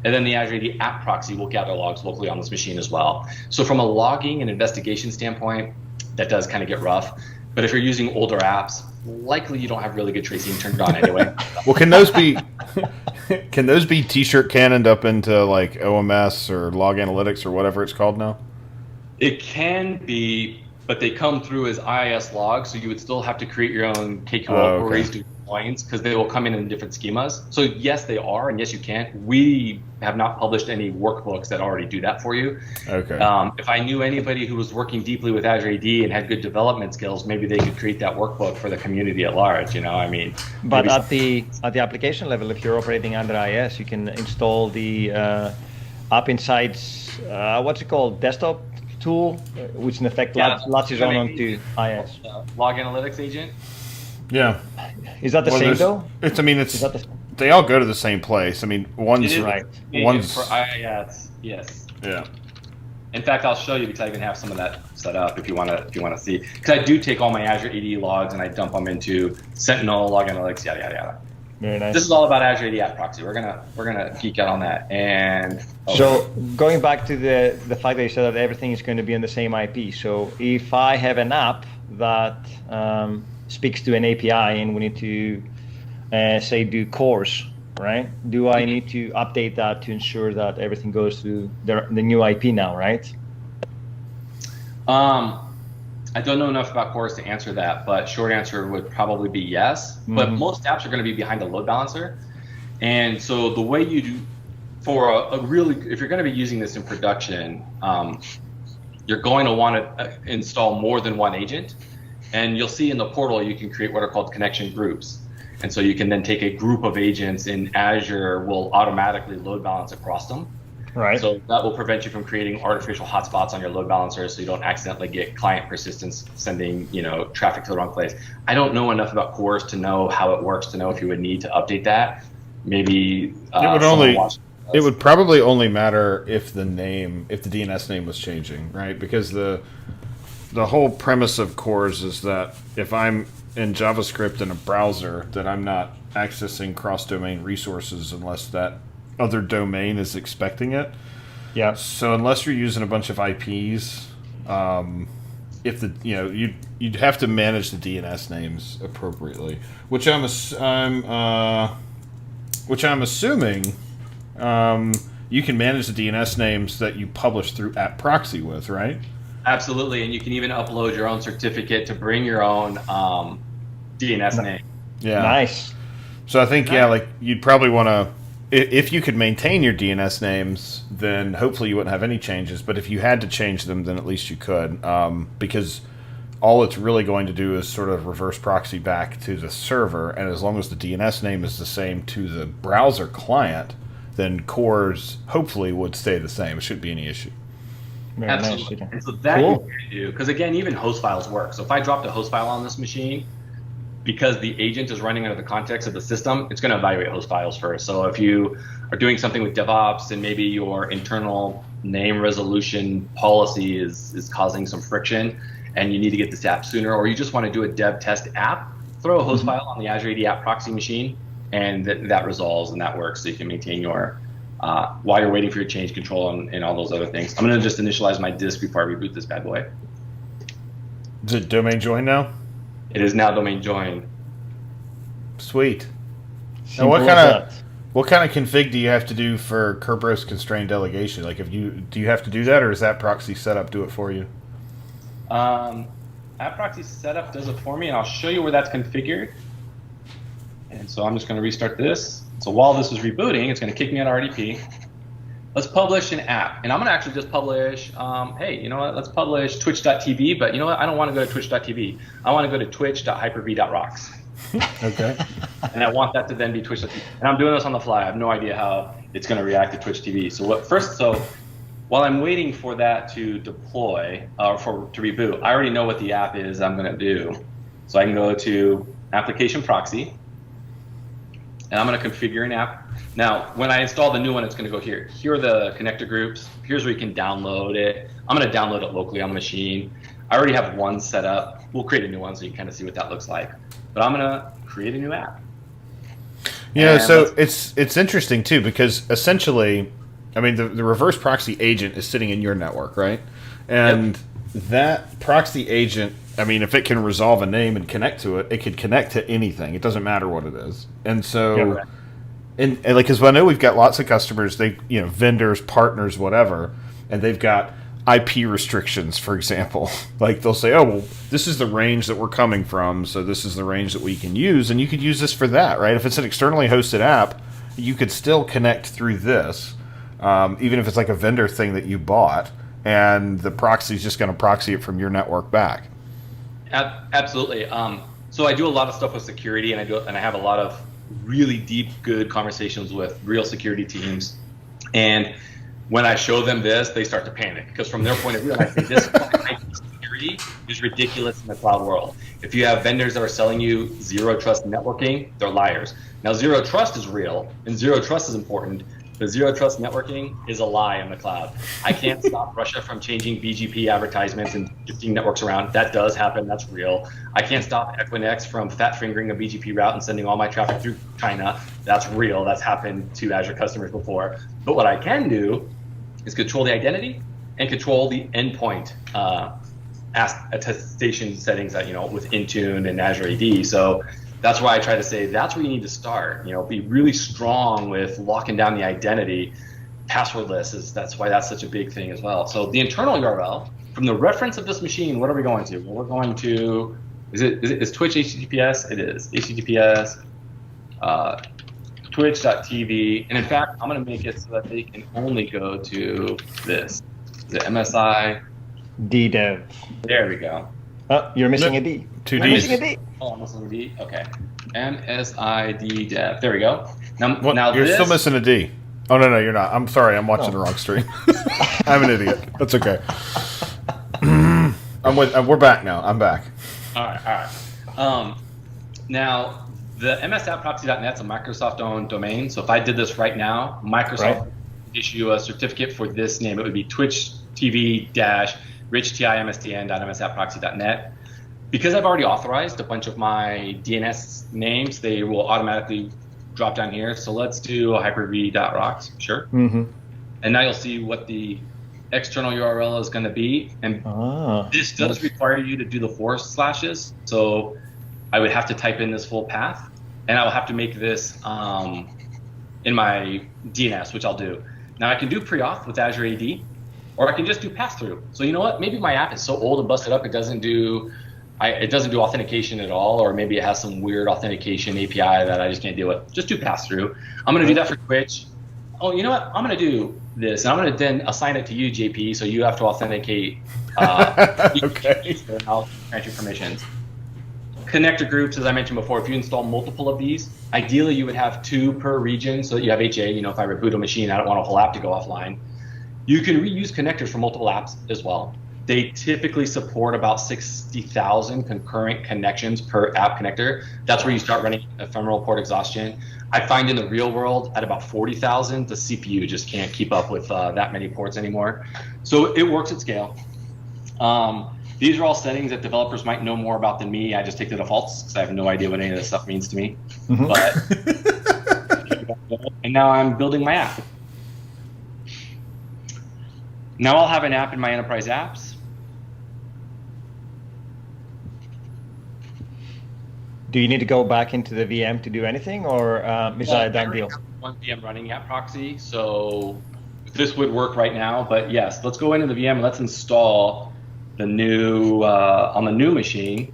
And then the Azure AD App Proxy will gather logs locally on this machine as well. So from a logging and investigation standpoint, that does kind of get rough. But if you're using older apps, likely you don't have really good tracing turned on anyway. Well, can those be t-shirt cannoned up into like OMS or Log Analytics or whatever it's called now? It can be, but they come through as IIS logs, so you would still have to create your own KQL queries to points, because they will come in different schemas. So yes, they are, and yes, you can. We have not published any workbooks that already do that for you. Okay. If I knew anybody who was working deeply with Azure AD and had good development skills, maybe they could create that workbook for the community at large. I mean. But at the application level, if you're operating under IIS, you can install the App Insights, what's it called, desktop tool, which in effect latches onto IIS. Log Analytics agent. Yeah. Is that the same though? They all go to the same place. I mean, one's right. One's for IIS. Yes. Yeah. In fact, I'll show you, because I even have some of that set up if you want to see. Because I do take all my Azure AD logs and I dump them into Sentinel, Log Analytics, yada yada yada. Very nice. This is all about Azure AD App Proxy. We're gonna geek out on that. And so going back to the fact that you said that everything is going to be on the same IP. So if I have an app that speaks to an API and we need to say do cores, right? Do I need to update that to ensure that everything goes to the new IP now, right? I don't know enough about cores to answer that, but short answer would probably be yes. Mm-hmm. But most apps are going to be behind a load balancer. And so the way you do for if you're going to be using this in production, you're going to want to install more than one agent. And you'll see in the portal, you can create what are called connection groups. And so you can then take a group of agents in Azure will automatically load balance across them. Right. So that will prevent you from creating artificial hotspots on your load balancer, so you don't accidentally get client persistence sending traffic to the wrong place. I don't know enough about cores to know how it works, to know if you would need to update that. Maybe it would probably only matter if the DNS name was changing, right? Because the whole premise of cores is that if I'm in JavaScript in a browser, that I'm not accessing cross-domain resources unless that other domain is expecting it. Yeah. So unless you're using a bunch of IPs, if the you'd have to manage the DNS names appropriately, which I'm assuming you can manage the DNS names that you publish through App Proxy with, right? Absolutely, and you can even upload your own certificate to bring your own DNS name. Yeah, nice. So I think like you'd probably want to, if you could maintain your DNS names, then hopefully you wouldn't have any changes. But if you had to change them, then at least you could, because all it's really going to do is sort of reverse proxy back to the server, and as long as the DNS name is the same to the browser client, then cores hopefully would stay the same. It shouldn't be any issue. Very Absolutely. nice. And so that you can do, because again, even host files work. So if I dropped a host file on this machine, because the agent is running under the context of the system, it's going to evaluate host files first. So if you are doing something with DevOps and maybe your internal name resolution policy is causing some friction and you need to get this app sooner, or you just want to do a dev test app, throw a host file on the Azure AD App Proxy machine, and that resolves and that works, so you can maintain your, while you're waiting for your change control and all those other things. I'm going to just initialize my disk before I reboot this bad boy. Is it domain join now? It is now domain join. Sweet. Now, what kind of config do you have to do for Kerberos constrained delegation? Like, do you have to do that, or does App Proxy setup do it for you? App Proxy setup does it for me, and I'll show you where that's configured. And so I'm just going to restart this. So while this is rebooting, it's going to kick me out of RDP. Let's publish an app, and I'm going to actually just publish. Hey, you know what? Let's publish Twitch.tv. But you know what? I don't want to go to Twitch.tv. I want to go to Twitch.hyper-v.rocks. Okay. And I want that to then be Twitch.tv. And I'm doing this on the fly. I have no idea how it's going to react to Twitch TV. So while I'm waiting for that to deploy or to reboot, I already know what the app is I'm going to do. So I can go to Application Proxy, and I'm going to configure an app. Now, when I install the new one, it's going to go here. Here are the connector groups. Here's where you can download it. I'm going to download it locally on the machine. I already have one set up. We'll create a new one so you can kind of see what that looks like. But I'm going to create a new app. Yeah, so it's interesting, too, because essentially, I mean, the reverse proxy agent is sitting in your network, right? And that proxy agent, I mean, if it can resolve a name and connect to it, it could connect to anything. It doesn't matter what it is. And so... And like, because I know we've got lots of customers, vendors, partners, whatever, and they've got IP restrictions, for example. Like, they'll say, oh, well, this is the range that we're coming from, so this is the range that we can use, and you could use this for that, right? If it's an externally hosted app, you could still connect through this, even if it's like a vendor thing that you bought, and the proxy is just going to proxy it from your network back. Absolutely. So I do a lot of stuff with security, and I have a lot of really deep, good conversations with real security teams. And when I show them this, they start to panic, because from their point of view, I say this security is ridiculous in the cloud world. If you have vendors that are selling you zero trust networking, they're liars. Now, zero trust is real, and zero trust is important, but zero trust networking is a lie in the cloud. I can't stop Russia from changing BGP advertisements and shifting networks around. That does happen. That's real. I can't stop Equinix from fat fingering a BGP route and sending all my traffic through China. That's real. That's happened to Azure customers before. But what I can do is control the identity and control the endpoint attestation settings that, with Intune and Azure AD. So that's why I try to say that's where you need to start. Be really strong with locking down the identity. Passwordless that's why that's such a big thing as well. So the internal URL from the reference of this machine, what are we going to? Well, we're going to is Twitch HTTPS? It is HTTPS Twitch.tv, and in fact, I'm going to make it so that they can only go to this. Is it MSI? DDev. There we go. Oh, you're missing a D. Two You're Ds. missing a D. Oh, I'm missing a D. Okay. MSID dev. There we go. What? Now You're still missing a D. Oh, no, you're not. I'm sorry. I'm watching the wrong stream. I'm an idiot. That's okay. We're back now. I'm back. All right. Now, the msappproxy.net is a Microsoft-owned domain. So if I did this right now, Microsoft would issue a certificate for this name. It would be twitch.tv-richtimstn.msappproxy.net. Because I've already authorized a bunch of my DNS names, they will automatically drop down here. So let's do hyper-v.rocks. Sure. Mm-hmm. And now you'll see what the external URL is going to be. And this does require you to do the forward slashes. So I would have to type in this full path, and I will have to make this in my DNS, which I'll do. Now I can do pre-auth with Azure AD, or I can just do pass-through. So you know what? Maybe my app is so old and busted up it doesn't do authentication at all, or maybe it has some weird authentication API that I just can't deal with. Just do pass-through. I'm going to do that for Twitch. Oh, you know what? I'm going to do this, and I'm going to then assign it to you, JP, so you have to authenticate. Okay. So I'll grant you permissions. Connector groups, as I mentioned before, if you install multiple of these, ideally you would have 2 per region so that you have HA. You know, if I reboot a machine, I don't want a whole app to go offline. You can reuse connectors for multiple apps as well. They typically support about 60,000 concurrent connections per app connector. That's where you start running ephemeral port exhaustion. I find in the real world at about 40,000, the CPU just can't keep up with that many ports anymore. So it works at scale. These are all settings that developers might know more about than me. I just take the defaults because I have no idea what any of this stuff means to me. But and now I'm building my app. Now I'll have an app in my enterprise apps. Do you need to go back into the VM to do anything, or is that a done deal? One VM running App Proxy, so this would work right now. But yes, let's go into the VM and let's install the new on the new machine,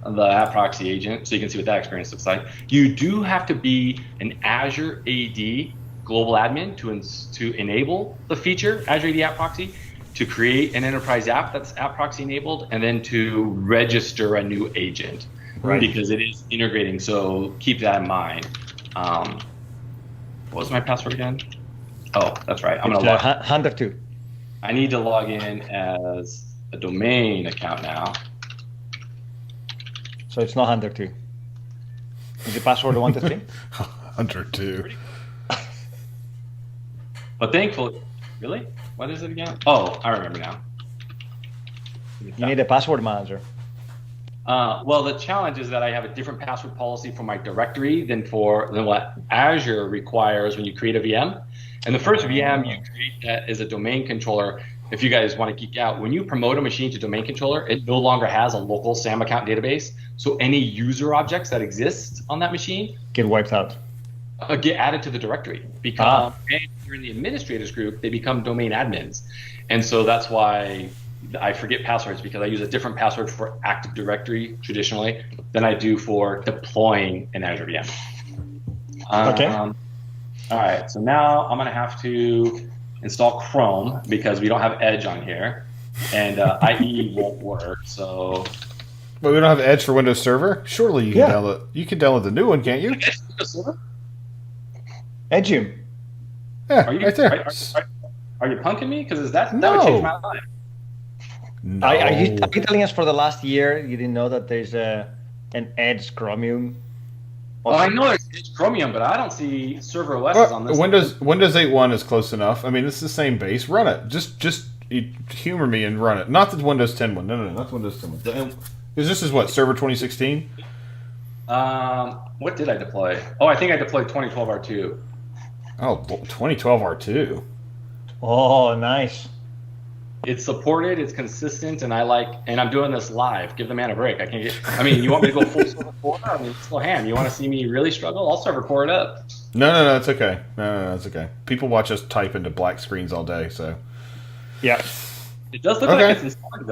the App Proxy agent, so you can see what that experience looks like. You do have to be an Azure AD global admin to enable the feature Azure AD App Proxy, to create an enterprise app that's App Proxy enabled, and then to register a new agent, right? Because it is integrating. So keep that in mind. What was my password again? Oh, that's right. I'm gonna log. 102. I need to log in as a domain account now. So it's not 102. Is the password 123? 102. But thankfully, really? What is it again? Oh, I remember now. You need a password manager. Well, the challenge is that I have a different password policy for my directory than what Azure requires when you create a VM. And the first VM you create that is a domain controller. If you guys want to geek out, when you promote a machine to domain controller, it no longer has a local SAM account database. So any user objects that exist on that machine get wiped out. Get added to the directory, because and you're in the administrators group, they become domain admins. And so that's why I forget passwords, because I use a different password for Active Directory traditionally than I do for deploying an Azure VM. Okay. All right, so now I'm going to have to install Chrome because we don't have Edge on here, and IE won't work. So, but we don't have Edge for Windows Server. Surely you can download. You can download the new one, can't you? Windows Server? Edgeum. Yeah, right there. Are you punking me? Because that would change my life. No. Are you telling us for the last year you didn't know that there's an Edge Chromium? Well, I know it's Chromium, but I don't see server OSs on this. Windows 8.1 is close enough. I mean, it's the same base. Run it. Just humor me and run it. Not the Windows 10 one. No, not the Windows 10 one. Because this is what, Server 2016? What did I deploy? Oh, I think I deployed 2012 R2. Oh, 2012 R2. Oh, nice. It's supported, it's consistent, and I'm doing this live. Give the man a break. You want me to go full server core? I mean, it's no ham. You want to see me really struggle? I'll server core it up. No, it's okay. No, it's okay. People watch us type into black screens all day, so. Yeah. It does look like it's installed.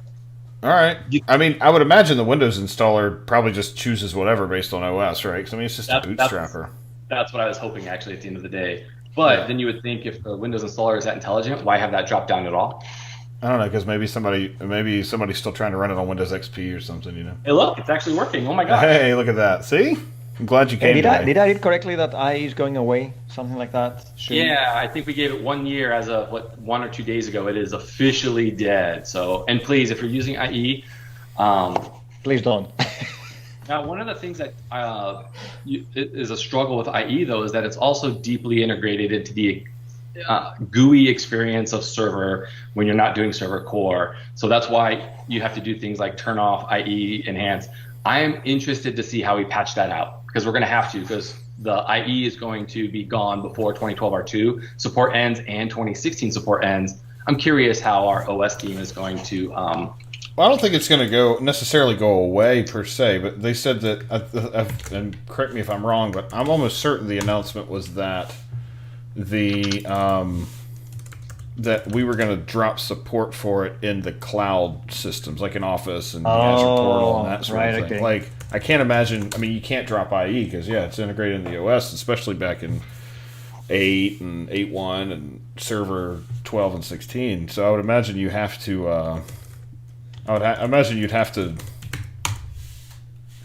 All right. I mean, I would imagine the Windows installer probably just chooses whatever based on OS, right? Because, I mean, it's just a bootstrapper. That's what I was hoping, actually, at the end of the day. But then you would think if the Windows installer is that intelligent, why have that drop down at all? I don't know, because maybe somebody's still trying to run it on Windows XP or something, you know. Hey, look, it's actually working. Oh my gosh. Hey, look at that. See? I'm glad you came. Did I read correctly that IE is going away? Something like that? Soon? Yeah, I think we gave it 1 year as of 1 or 2 days ago. It is officially dead. So, and please, if you're using IE, please don't. Now, one of the things that is a struggle with IE, though, is that it's also deeply integrated into the GUI experience of server when you're not doing server core. So that's why you have to do things like turn off IE enhance. I am interested to see how we patch that out, because we're going to have to, because the IE is going to be gone before 2012 R2 support ends and 2016 support ends. I'm curious how our OS team is going to. Well, I don't think it's going to necessarily go away per se, but they said that, and correct me if I'm wrong, but I'm almost certain the announcement was that that we were going to drop support for it in the cloud systems, like in Office and the Azure Portal and that sort of thing. Okay. Like, I can't imagine. I mean, you can't drop IE because it's integrated in the OS, especially back in 8 and 8.1 and Server 12 and 16. So I would imagine you have to. I imagine you'd have to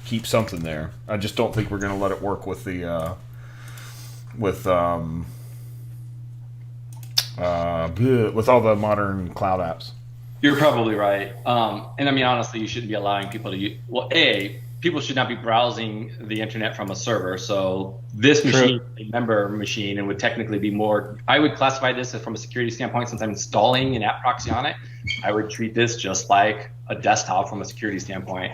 keep something there. I just don't think we're going to let it work with the with all the modern cloud apps. You're probably right. And I mean, honestly, you shouldn't be allowing people to use. Well, people should not be browsing the internet from a server. So this machine, a member machine, and would technically be more. I would classify this as, from a security standpoint, since I'm installing an app proxy on it, I would treat this just like a desktop from a security standpoint.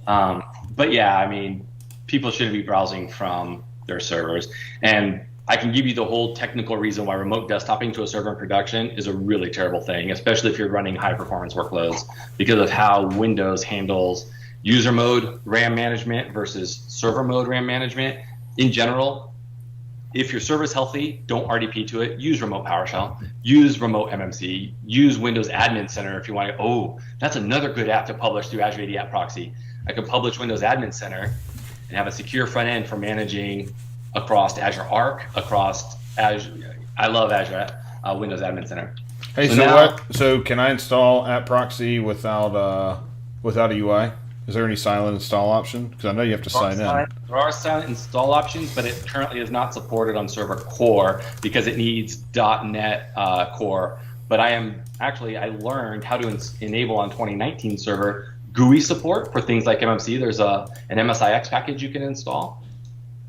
But yeah, I mean, people shouldn't be browsing from their servers. And I can give you the whole technical reason why remote desktoping to a server in production is a really terrible thing, especially if you're running high performance workloads, because of how Windows handles user mode RAM management versus server mode RAM management. In general, if your server is healthy, don't RDP to it. Use remote PowerShell. Use remote MMC. Use Windows Admin Center if you want to. Oh, that's another good app to publish through Azure AD App Proxy. I can publish Windows Admin Center and have a secure front end for managing across Azure Arc, across Azure. I love Azure Windows Admin Center. Hey, so can I install App Proxy without a UI? Is there any silent install option? Because I know you have to sign in. There are silent install options, but it currently is not supported on Server Core because it needs .NET Core. But I learned how to enable on 2019 server GUI support for things like MMC. There's an MSIX package you can install.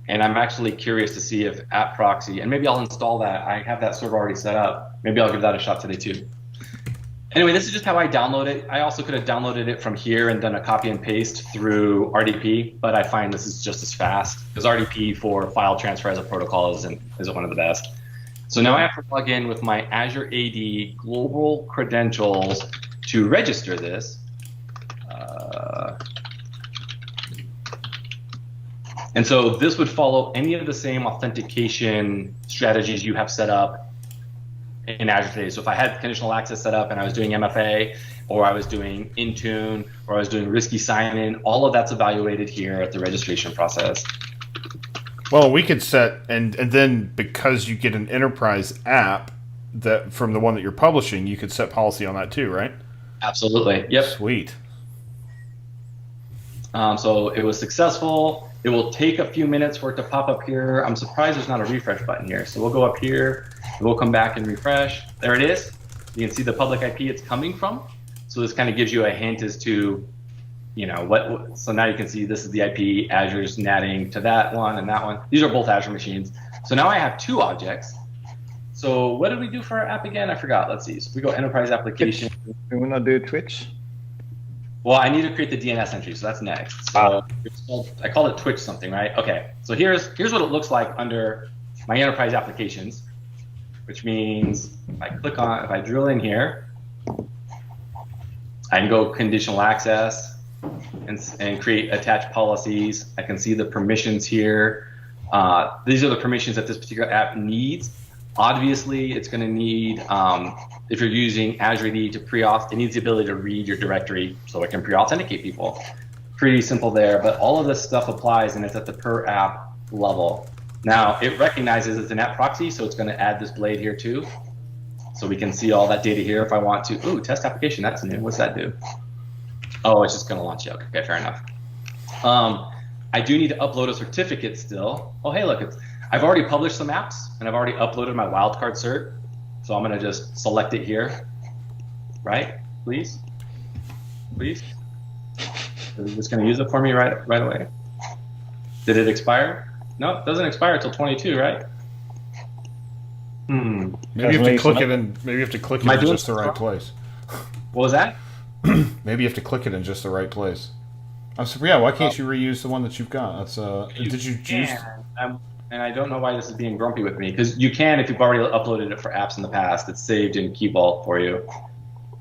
And I'm actually curious to see if App Proxy, and maybe I'll install that. I have that server already set up. Maybe I'll give that a shot today too. Anyway, this is just how I download it. I also could have downloaded it from here and done a copy and paste through RDP, but I find this is just as fast because RDP for file transfer as a protocol isn't one of the best. So now I have to log in with my Azure AD global credentials to register this. And so this would follow any of the same authentication strategies you have set up in Azure today. So if I had conditional access set up and I was doing MFA, or I was doing Intune, or I was doing risky sign-in, all of that's evaluated here at the registration process. Well, we could set, and then because you get an enterprise app that from the one that you're publishing, you could set policy on that too, right? Absolutely. Yep. Sweet. So it was successful. It will take a few minutes for it to pop up here. I'm surprised there's not a refresh button here. So we'll go up here, we'll come back and refresh. There it is. You can see the public IP it's coming from. So this kind of gives you a hint as to, what. So now you can see this is the IP, Azure's natting to that one and that one. These are both Azure machines. So now I have two objects. So what did we do for our app again? I forgot. Let's see. So we go enterprise application. We want to do Twitch. Well, I need to create the DNS entry, so that's next. So I call it Twitch something, right? Okay, so here's what it looks like under my enterprise applications, which means if I drill in here, I can go conditional access and create attached policies. I can see the permissions here. These are the permissions that this particular app needs. Obviously, it's going to need, if you're using Azure AD to pre-auth, it needs the ability to read your directory so it can pre-authenticate people. Pretty simple there, but all of this stuff applies and it's at the per app level. Now, it recognizes it's an app proxy, so it's going to add this blade here too. So we can see all that data here if I want to. Ooh, test application, that's new. What's that do? Oh, it's just going to launch it. Okay, fair enough. I do need to upload a certificate still. Oh, hey, look, I've already published some apps and I've already uploaded my wildcard cert. So I'm going to just select it here, right? Please. Is it just going to use it for me right away? Did it expire? No, it doesn't expire until 22, right? Maybe you have to click it in. Maybe you have to click it in just the right place. What was that? Maybe you have to click it in just the right place. Yeah, why can't you reuse the one that you've got? That's did you choose? and I don't know why this is being grumpy with me, because you can, if you've already uploaded it for apps in the past, it's saved in Key Vault for you.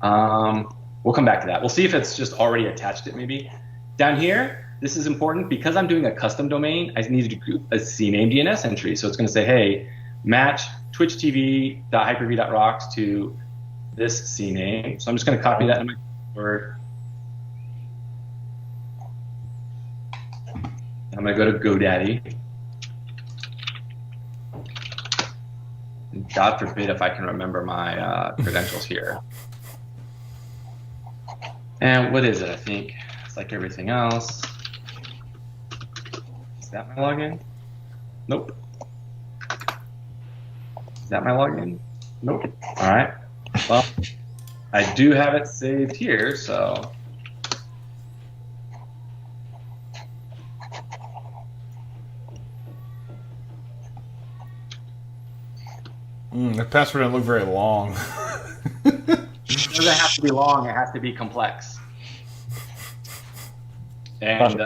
We'll come back to that. We'll see if it's just already attached it maybe. Down here, this is important because I'm doing a custom domain. I need to do a CNAME DNS entry. So it's going to say, hey, match twitchtv.hyper-v.rocks to this CNAME. So I'm just going to copy that in my Word. I'm going to go to GoDaddy. God forbid if I can remember my credentials here. And what is it? I think it's like everything else. Is that my login? Nope. Is that my login? Nope. All right. Well, I do have it saved here, so. The password doesn't look very long. It doesn't have to be long. It has to be complex. And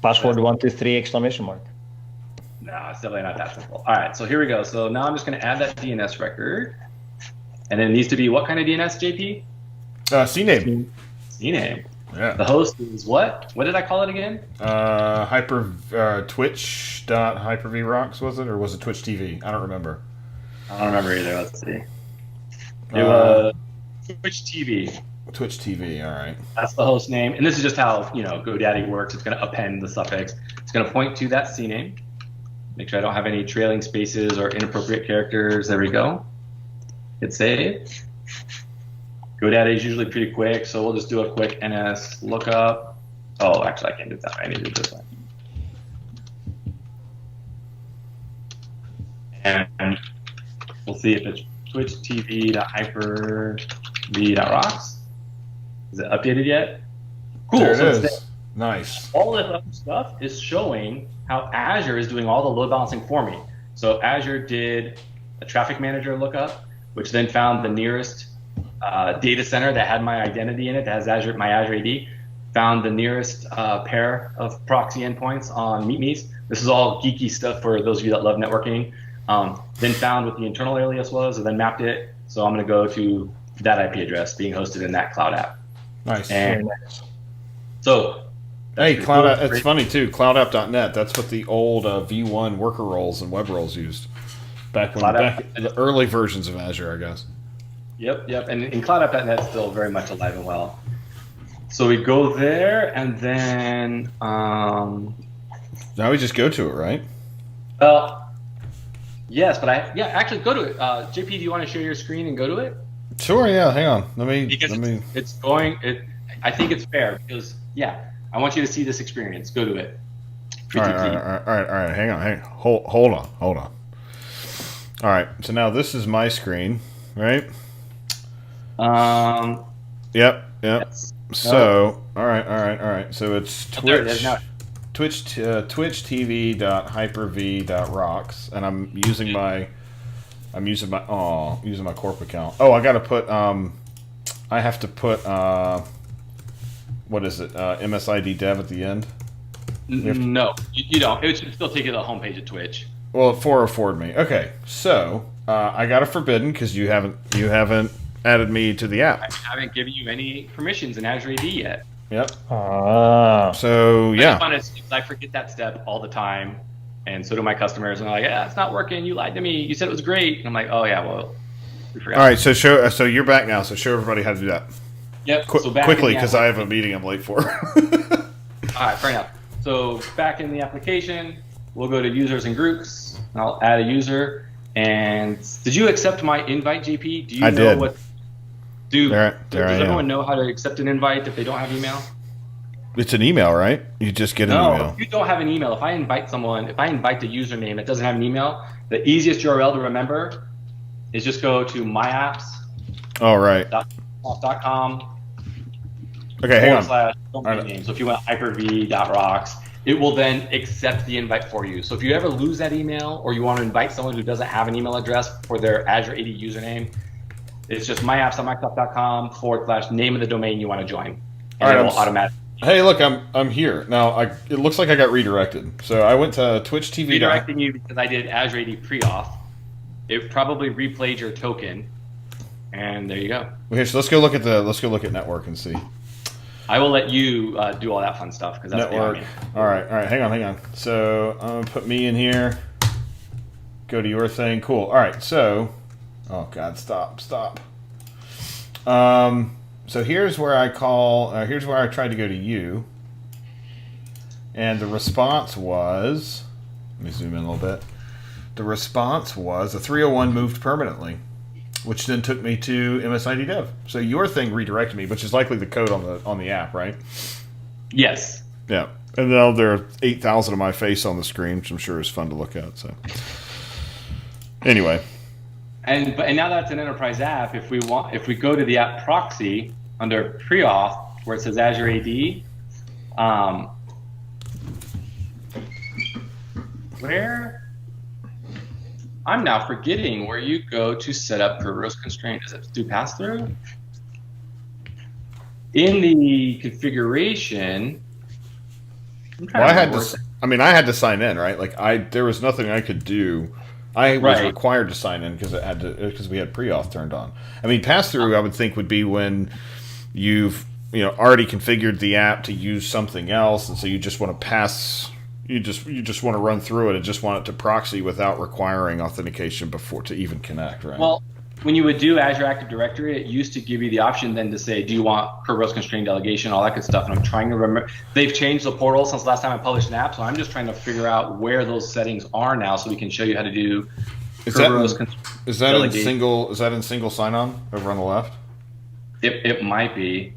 password 123 exclamation mark. No, it's definitely not that simple. All right, so here we go. So now I'm just going to add that DNS record, and it needs to be what kind of DNS, JP? CNAME. CNAME. Yeah. The host is what? What did I call it again? Twitch.hyper-v-rocks, was it, or was it Twitch TV? I don't remember. I don't remember either. Let's see. It was Twitch TV. Twitch TV. All right. That's the host name, and this is just how GoDaddy works. It's going to append the suffix. It's going to point to that CNAME. Make sure I don't have any trailing spaces or inappropriate characters. There we go. Hit save. GoDaddy is usually pretty quick, so we'll just do a quick NS lookup. Oh, actually, I can't do that. I need to do this one. And we'll see if it's twitchtv.hyper-v.rocks. Is it updated yet? Cool. There it so is. Nice. All this other stuff is showing how Azure is doing all the load balancing for me. So Azure did a traffic manager lookup, which then found the nearest data center that had my identity in it, that has my Azure AD, found the nearest pair of proxy endpoints on MeetMe's. This is all geeky stuff for those of you that love networking. Then found what the internal alias was, and then mapped it. So I'm going to go to that IP address being hosted in that cloud app. Nice. And so, hey, cool. It's funny too. CloudApp.net. That's what the old V1 worker roles and web roles used back in the early versions of Azure, I guess. Yep. And CloudApp.net is still very much alive and well. So we go there, and then now we just go to it, right? Yes, but actually go to it. JP, do you want to share your screen and go to it? Sure. Yeah. Hang on. It's going. I think it's fair because I want you to see this experience. Go to it. All right. Hang on. Hold on. All right. So now this is my screen, right? Yep. Yes. So all right. So it's Twitch. There it is now. twitchtv.hyper-v.rocks, and I'm using my corp account. Oh, I got to put I have to put what is it? MSID dev at the end. No, you don't. It should still take you to the homepage of Twitch. Well, it 404'd me. Okay, so I got a forbidden because you haven't added me to the app. I haven't given you any permissions in Azure AD yet. Yep. So yeah. I forget that step all the time, and so do my customers. And they're like, "Yeah, it's not working. You lied to me. You said it was great." And I'm like, "Oh yeah, well, we forgot." All right. So so you're back now. So show everybody how to do that. Yep. So quickly, because I have a meeting I'm late for. All right, fair enough. So back in the application, we'll go to users and groups. And I'll add a user. And did you accept my invite, JP? Do you know did. what? Does everyone know how to accept an invite if they don't have email? It's an email, right? You just get an email. No, if you don't have an email, if I invite the username that doesn't have an email, the easiest URL to remember is just go to myapps. Oh, right. .com. Okay, hang on. Domain name. So if you want hyper-v.rocks, it will then accept the invite for you. So if you ever lose that email or you want to invite someone who doesn't have an email address for their Azure AD username, it's just myapps.microsoft.com /name of the domain you want to join. And it will automatically Hey, look, I'm here now. It looks like I got redirected. So I went to Twitch TV. Redirecting you because I did Azure AD pre-auth. It probably replayed your token, and there you go. Okay, so let's go look at network and see. I will let you do all that fun stuff because that's Network. beyond me. All right. Hang on. So I'm gonna put me in here. Go to your thing. Cool. All right. So, oh God, stop. So here's where I call. Here's where I tried to go to you, and the response was. Let me zoom in a little bit. The response was a 301 moved permanently, which then took me to MSID Dev. So your thing redirected me, which is likely the code on the app, right? Yes. Yeah. And now there are 8,000 of my face on the screen, which I'm sure is fun to look at. So anyway. And now that's an enterprise app. If we go to the App Proxy under pre-auth where it says Azure AD, where I'm now forgetting where you go to set up per rows constraint. Is it do pass through? In the configuration, Well, I had to sign in, right? Like there was nothing I could do. I was required to sign in because we had pre-auth turned on. I mean, pass-through I would think would be when you've already configured the app to use something else, and so you just want to pass. You just want to run through it and just want it to proxy without requiring authentication before to even connect, right? Well, when you would do Azure Active Directory, it used to give you the option then to say, do you want per rows constrained delegation, all that good stuff. And I'm trying to remember. They've changed the portal since the last time I published an app, so I'm just trying to figure out where those settings are now, so we can show you how to do Is that in single sign-on over on the left? It might be.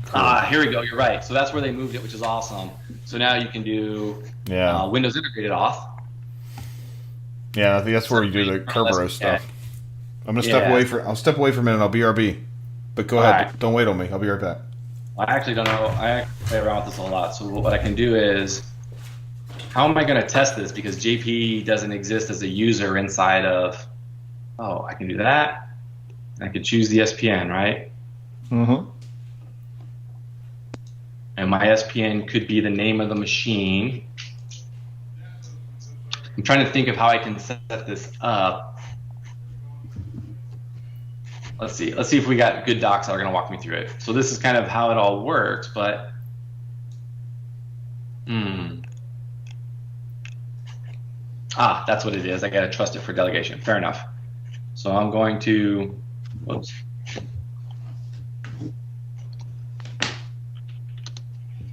Cool. Here we go. You're right. So that's where they moved it, which is awesome. So now you can do Windows integrated auth. Yeah, I think that's where you do the Kerberos stuff. I'm gonna step away for. I'll step away for a minute. I'll BRB. But go ahead. Right. Don't wait on me. I'll be right back. I actually don't know. I play around with this a lot. So what I can do is, how am I going to test this? Because JP doesn't exist as a user inside of. Oh, I can do that. I can choose the SPN, right? Mm-hmm. And my SPN could be the name of the machine. I'm trying to think of how I can set this up. Let's see if we got good docs that are going to walk me through it. So this is kind of how it all works, but that's what it is. I got to trust it for delegation. Fair enough. So I'm going to, whoops.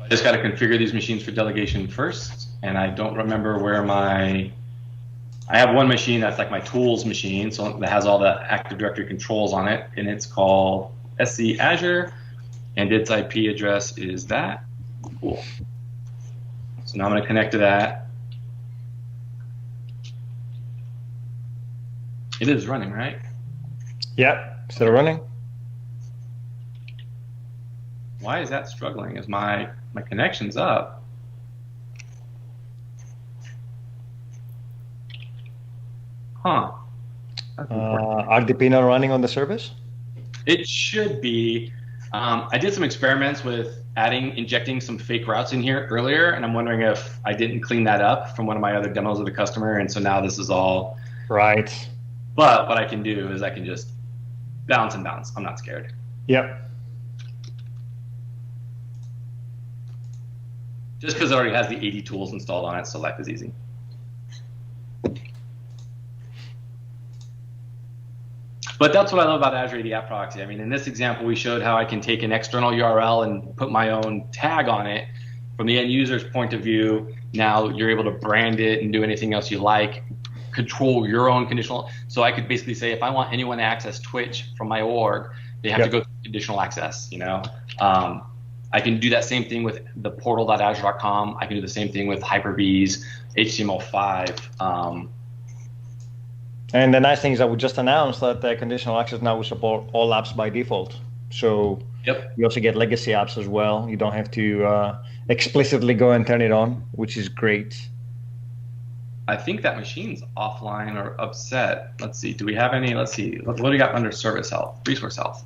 I just got to configure these machines for delegation first, and I don't remember where I have one machine that's like my tools machine, so that has all the Active Directory controls on it, and it's called SC Azure, and its IP address is that. Cool. So now I'm going to connect to that. It is running, right? Yep, still running. Why is that struggling? Is my connection's up? Huh. RDP not running on the service? It should be. I did some experiments with injecting some fake routes in here earlier, and I'm wondering if I didn't clean that up from one of my other demos of the customer, and so now this is all right. But what I can do is I can just bounce and bounce. I'm not scared. Yep. Just because it already has the 80 tools installed on it, so life is easy. But that's what I love about Azure AD App Proxy. I mean, in this example, we showed how I can take an external URL and put my own tag on it. From the end user's point of view, now you're able to brand it and do anything else you like, control your own conditional. So I could basically say, if I want anyone to access Twitch from my org, they have to go through conditional access, I can do that same thing with the portal.azure.com. I can do the same thing with Hyper-V's, HTML5. And the nice thing is that we just announced that the conditional access now will support all apps by default. So you also get legacy apps as well. You don't have to explicitly go and turn it on, which is great. I think that machine's offline or upset. Let's see. Do we have any? Let's see. What do we got under service health? Resource health.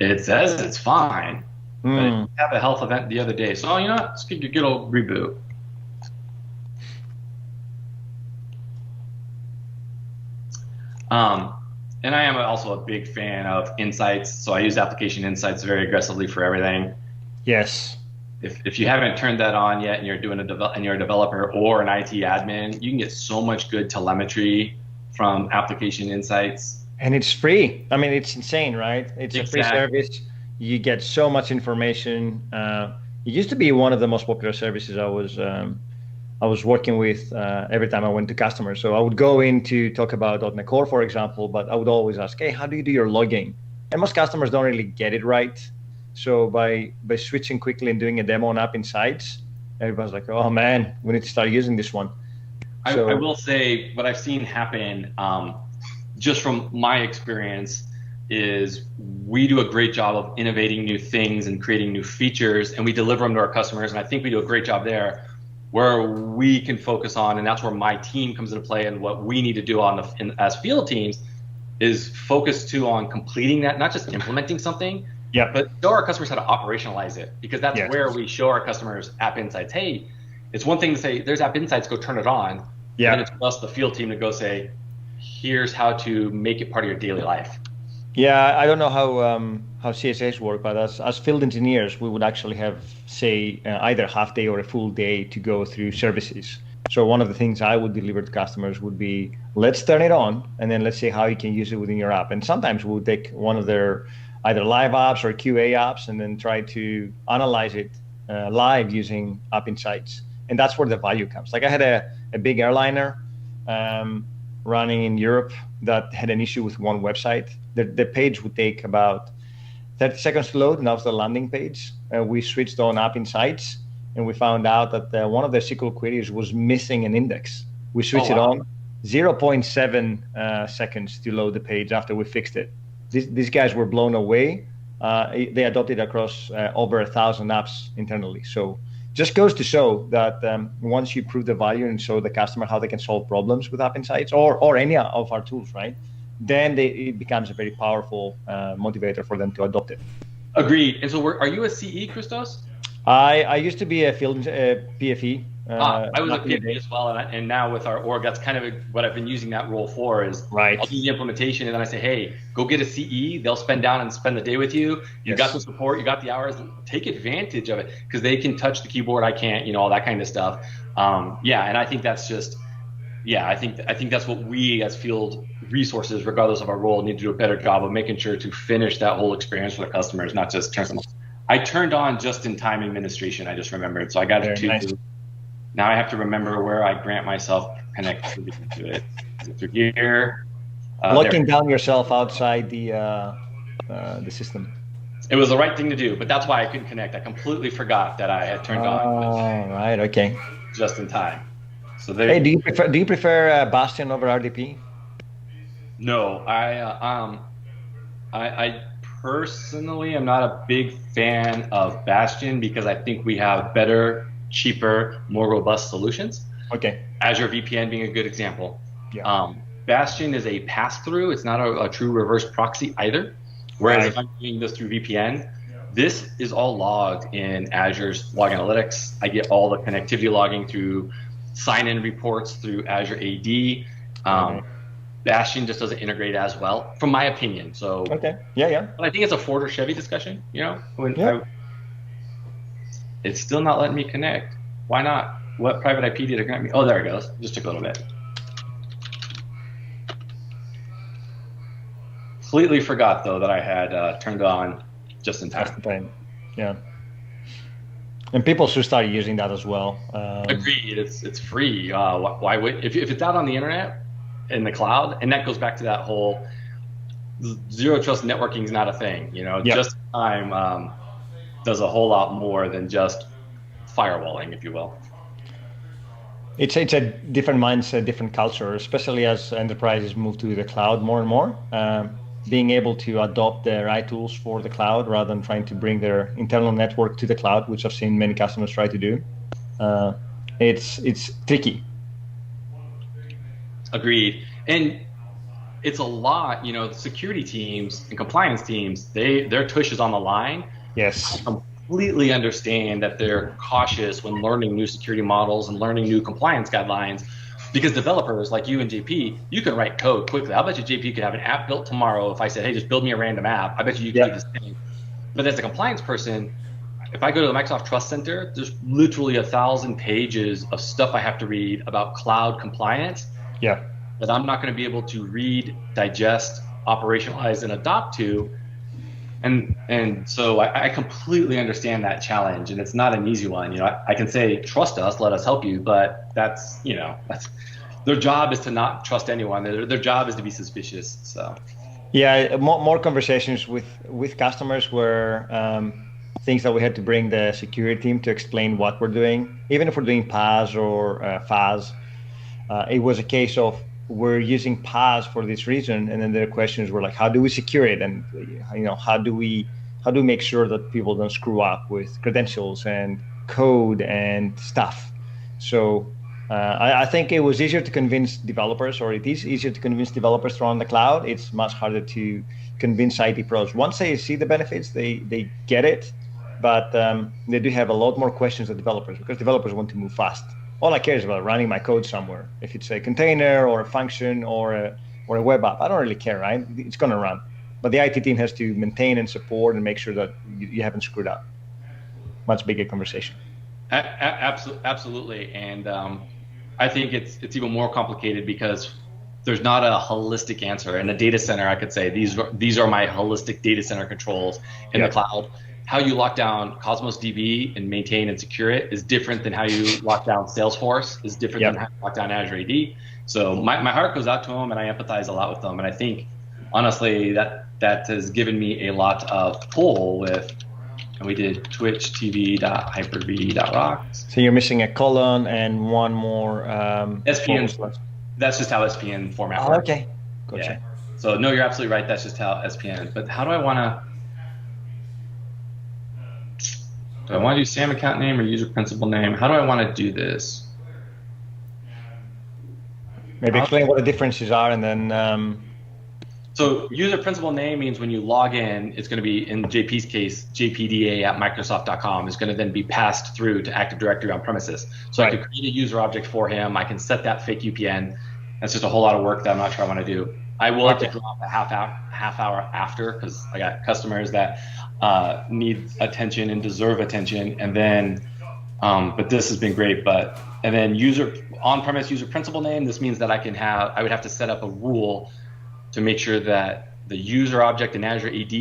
It says it's fine, but it Hmm. had a health event the other day. So, you know what? Let's get a good old reboot. Um, and I am also a big fan of insights. So I use application insights very aggressively for everything. Yes. If you haven't turned that on yet and you're doing and you're a developer or an IT admin, you can get so much good telemetry from application insights. And it's free. I mean, it's insane, right? It's a free Exactly. service. You get so much information. It used to be one of the most popular services I was working with every time I went to customers. So I would go in to talk about .NET Core, for example, but I would always ask, "Hey, how do you do your logging?" And most customers don't really get it right. So by switching quickly and doing a demo on App Insights, everybody's like, "Oh man, we need to start using this one." I So will say what I've seen happen, just from my experience, is we do a great job of innovating new things and creating new features, and we deliver them to our customers. And I think we do a great job there, where we can focus on, and that's where my team comes into play, and what we need to do as field teams is focus too on completing that, not just implementing something, yeah, but show our customers how to operationalize it, because that's yes, where we show our customers App Insights. Hey, it's one thing to say there's App Insights, go turn it on, but then yeah. it's us, the field team, to go say, here's how to make it part of your daily life. Yeah, I don't know how CSAs work, but as field engineers, we would actually have, say, either half day or a full day to go through services. So one of the things I would deliver to customers would be, let's turn it on, and then let's see how you can use it within your app. And sometimes we'll take one of their either live apps or QA apps, and then try to analyze it live using App Insights. And that's where the value comes. Like I had a big airliner. Running in Europe that had an issue with one website. The page would take about 30 seconds to load, and that was the landing page. We switched on App Insights, and we found out that one of the SQL queries was missing an index. We Oh, switched it wow. on, zero point 0.7 seconds to load the page after we fixed it. These guys were blown away. They adopted across over 1,000 apps internally. So just goes to show that once you prove the value and show the customer how they can solve problems with App Insights or any of our tools, right? Then it becomes a very powerful motivator for them to adopt it. Agreed. And so are you a CE, Christos? I used to be a field PFE I was a back in the PFP day. as well, and now with our org, that's kind of what I've been using that role for. Is Right. I'll do the implementation, and then I say, hey, go get a CE. They'll spend down and spend the day with you. You got the Yes. support, you got the hours. Take advantage of it, because they can touch the keyboard, I can't. All that kind of stuff. Yeah, and I think that's just, yeah, I think that's what we as field resources, regardless of our role, need to do a better job of making sure to finish that whole experience for the customers, not just turn them on. I turned on just-in-time administration. I just remembered, so I got Very nice. to. Now I have to remember where I grant myself connectivity to it. Is it through here? Locking There. down yourself outside the system. It was the right thing to do, but that's why I couldn't connect. I completely forgot that I had turned on Oh, right. Okay. just in time. So Hey, there. do you prefer Bastion over RDP? No, I personally am not a big fan of Bastion, because I think we have better, cheaper, more robust solutions. Okay. Azure VPN being a good example. Yeah. Bastion is a pass-through. It's not a true reverse proxy either. Whereas Right. if I'm doing this through VPN, this is all logged in Azure's Log Analytics. I get all the connectivity logging through sign-in reports through Azure AD. Okay. Bastion just doesn't integrate as well, from my opinion. So, Okay. Yeah. Yeah. but I think it's a Ford or Chevy discussion. Yeah. It's still not letting me connect. Why not? What private IP did it grant me? Oh, there it goes. Just took a little bit. Completely forgot though that I had turned on just in That's the time. thing. Yeah. And people should start using that as well. Agreed. It's free. Why would if it's out on the internet in the cloud? And that goes back to that whole zero trust networking is not a thing. Yeah. Just in time does a whole lot more than just firewalling, if you will. It's a different mindset, different culture, especially as enterprises move to the cloud more and more. Being able to adopt the right tools for the cloud rather than trying to bring their internal network to the cloud, which I've seen many customers try to do. It's tricky. Agreed. And it's a lot, the security teams and compliance teams, their tush is on the line. Yes. I completely understand that they're cautious when learning new security models and learning new compliance guidelines, because developers like you and JP, you can write code quickly. I bet you JP could have an app built tomorrow. If I said, hey, just build me a random app, I bet you could do the same. But as a compliance person, if I go to the Microsoft Trust Center, there's literally 1,000 pages of stuff I have to read about cloud compliance. Yeah. That I'm not going to be able to read, digest, operationalize, and adopt to. And so I completely understand that challenge, and it's not an easy one. I can say, trust us, let us help you, but that's their job is to not trust anyone. Their job is to be suspicious. So. Yeah, more conversations with customers where things that we had to bring the security team to explain what we're doing, even if we're doing PaaS or FaaS. It was a case of, we're using PaaS for this reason, and then their questions were like, how do we secure it, and how do we make sure that people don't screw up with credentials and code and stuff. So I think it was easier to convince developers, or it is easier to convince developers to run the cloud. It's much harder to convince IT pros. Once they see the benefits, they get it, but they do have a lot more questions than developers, because developers want to move fast. All I care is about running my code somewhere. If it's a container or a function or a web app, I don't really care, right? It's going to run. But the IT team has to maintain and support and make sure that you haven't screwed up. Much bigger conversation. Absolutely. And I think it's even more complicated because there's not a holistic answer. In a data center, I could say these are my holistic data center controls in the cloud. How you lock down Cosmos DB and maintain and secure it is different than how you lock down Salesforce, is different than how you lock down Azure AD. So my heart goes out to them, and I empathize a lot with them. And I think, honestly, that has given me a lot of pull with, and we did twitch.tv.hyper-v.rocks. So you're missing a colon and one more. SPN. That's just how SPN format works. Okay. Gotcha. Yeah. So no, you're absolutely right. That's just how SPN. But how do I want to? Do I want to do SAM account name or user principal name? How do I want to do this? Maybe explain what the differences are, and then. So user principal name means when you log in, it's going to be, in JP's case, jpda@microsoft.com is going to then be passed through to Active Directory on premises. So I could create a user object for him. I can set that fake UPN. That's just a whole lot of work that I'm not sure I want to do. I will have to drop a half hour after, because I got customers that need attention and deserve attention. And then, but this has been great. And then on-premise user principal name, this means that I would have to set up a rule to make sure that the user object in Azure AD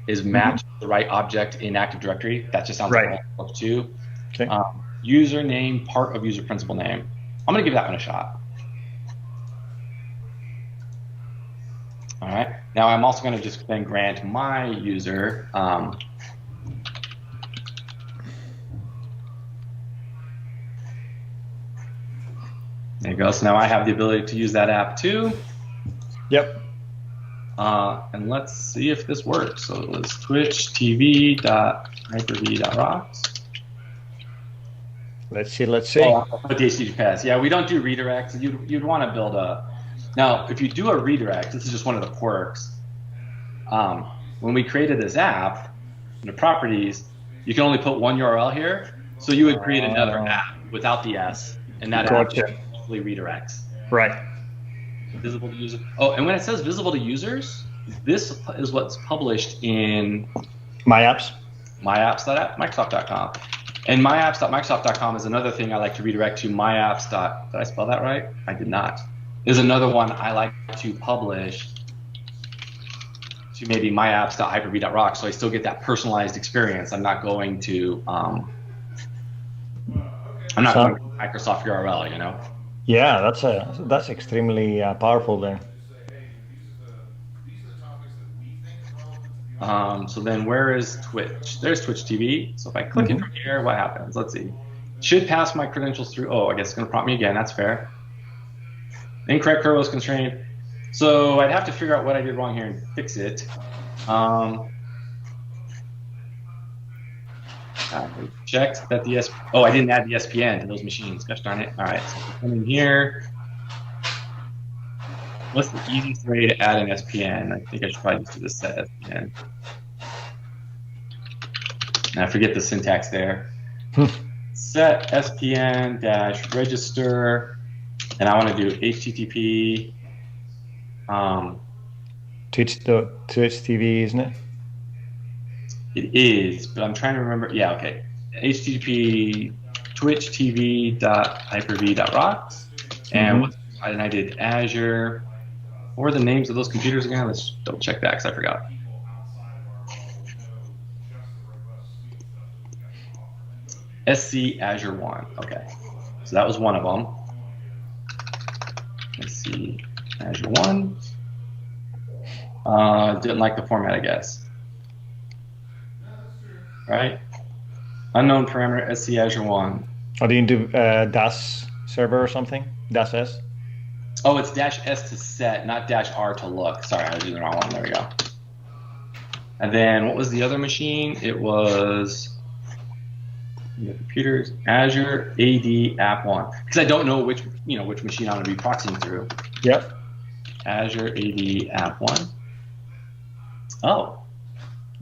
is matched to the right object in Active Directory. That just sounds like a lot too. Okay. Username, part of user principal name. I'm going to give that one a shot. All right. Now I'm also going to just then grant my user. There you go. So now I have the ability to use that app too. Yep. And let's see if this works. So it was twitch.tv.hyper-v.rocks. Let's see. Oh, HTTPS. Yeah, we don't do redirects. You'd want to build a. Now, if you do a redirect, this is just one of the quirks. When we created this app, in the properties, you can only put one URL here. So you would create another app without the S, and that app usually redirects. Right. Visible to users. Oh, and when it says visible to users, this is what's published in myapps.microsoft.com. And myapps.microsoft.com is another thing I like to redirect to myapps. Did I spell that right? I did not. Is another one I like to publish to maybe myapps.hyper-v.rocks, so I still get that personalized experience. I'm not going to going to Microsoft URL, Yeah, that's extremely powerful there. So then where is Twitch? There's Twitch TV. So if I click it from here, what happens? Let's see. Should pass my credentials through. Oh, I guess it's going to prompt me again. That's fair. Incorrect curl was constrained. So I'd have to figure out what I did wrong here and fix it. I checked that I didn't add the SPN to those machines. Gosh darn it. All right, so come in here. What's the easiest way to add an SPN? I think I should probably just do the set SPN. And I forget the syntax there. Set SPN dash register, and I want to do HTTP. Twitch TV, isn't it? It is, but I'm trying to remember. Yeah, okay. HTTP twitchtv.hyper-v.rocks, and I did Azure. What were the names of those computers again? Let's double check that because I forgot. SC Azure 1. Okay, so that was one of them. SC Azure 1. Didn't like the format, I guess. Right? Unknown parameter SC Azure 1. Or do you do DAS server or something? DAS S? Oh, it's -S to set, not -R to look. Sorry, I was using the wrong one. There we go. And then what was the other machine? It was computers, Azure AD App 1. Because I don't know which machine I'm going to be proxying through. Yep. Azure AD App 1. Oh.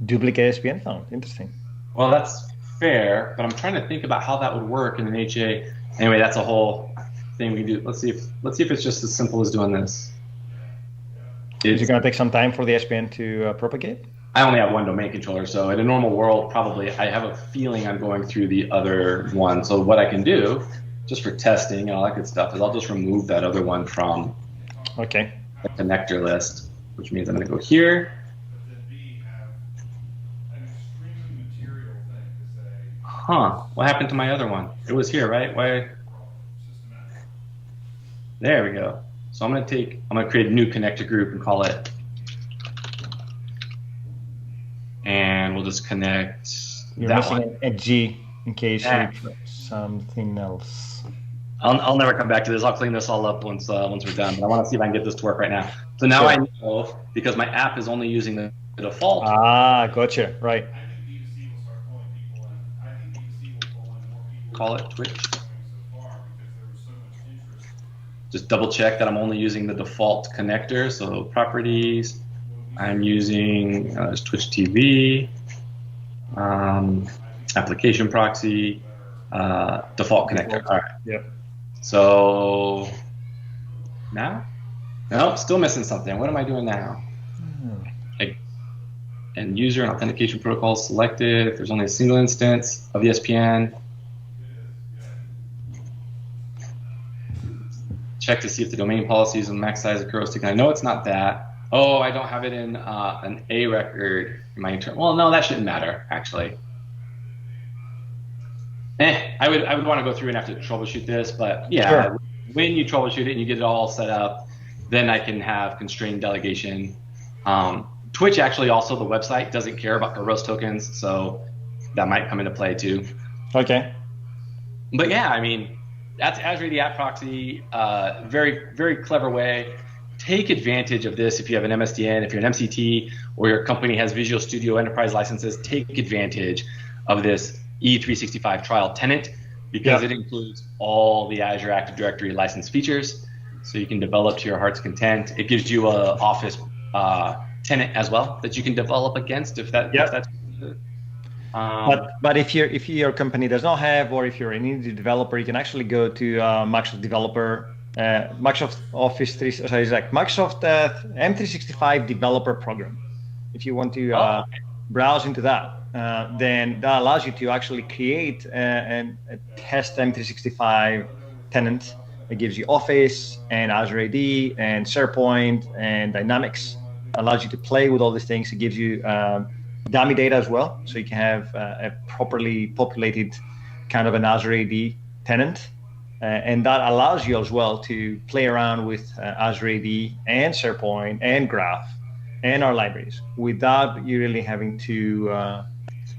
Duplicate SPN found. Interesting. Well, that's fair, but I'm trying to think about how that would work in an HA. Anyway, that's a whole thing we do. Let's see if it's just as simple as doing this. Is it going to take some time for the SPN to propagate? I only have one domain controller, so in a normal world, probably I have a feeling I'm going through the other one. So what I can do, just for testing and all that good stuff, is I'll just remove that other one from the connector list, which means I'm going to go here. Huh, what happened to my other one? It was here, right? Why? There we go. So I'm going to create a new connector group and call it, and we'll just connect You're missing a G in case you something else. I'll never come back to this. I'll clean this all up once we're done. But I want to see if I can get this to work right now. So now I know, because my app is only using the default. Ah, gotcha. Right. Call it Twitch. Just double check that I'm only using the default connector. So properties, I'm using Twitch TV, application proxy, default connector. All right. Yep. So now, nope, still missing something. What am I doing now? And user and authentication protocol selected. If there's only a single instance of the SPN. Check to see if the domain policies and max size occurs. I know it's not that. Oh, I don't have it in an A record in my internal. Well, no, that shouldn't matter actually. I would want to go through and have to troubleshoot this, but yeah, when you troubleshoot it and you get it all set up, then I can have constrained delegation. Twitch actually also, the website doesn't care about Kerberos tokens, so that might come into play too. Okay. But yeah, I mean, that's Azure AD App Proxy. Very, very clever way. Take advantage of this if you have an MSDN, if you're an MCT, or your company has Visual Studio Enterprise licenses. Take advantage of this E365 trial tenant because it includes all the Azure Active Directory license features, so you can develop to your heart's content. It gives you a Office tenant as well that you can develop against if that's. But if your company does not have, or if you're an indie developer, you can actually go to Microsoft Developer, Microsoft Office 3, sorry, it's like Microsoft M365 Developer Program. If you want to browse into that, then that allows you to actually create a test M365 tenant. It gives you Office and Azure AD and SharePoint and Dynamics. Allows you to play with all these things. It gives you dummy data as well, so you can have a properly populated kind of an Azure AD tenant, and that allows you as well to play around with Azure AD and SharePoint and Graph and our libraries without you really having to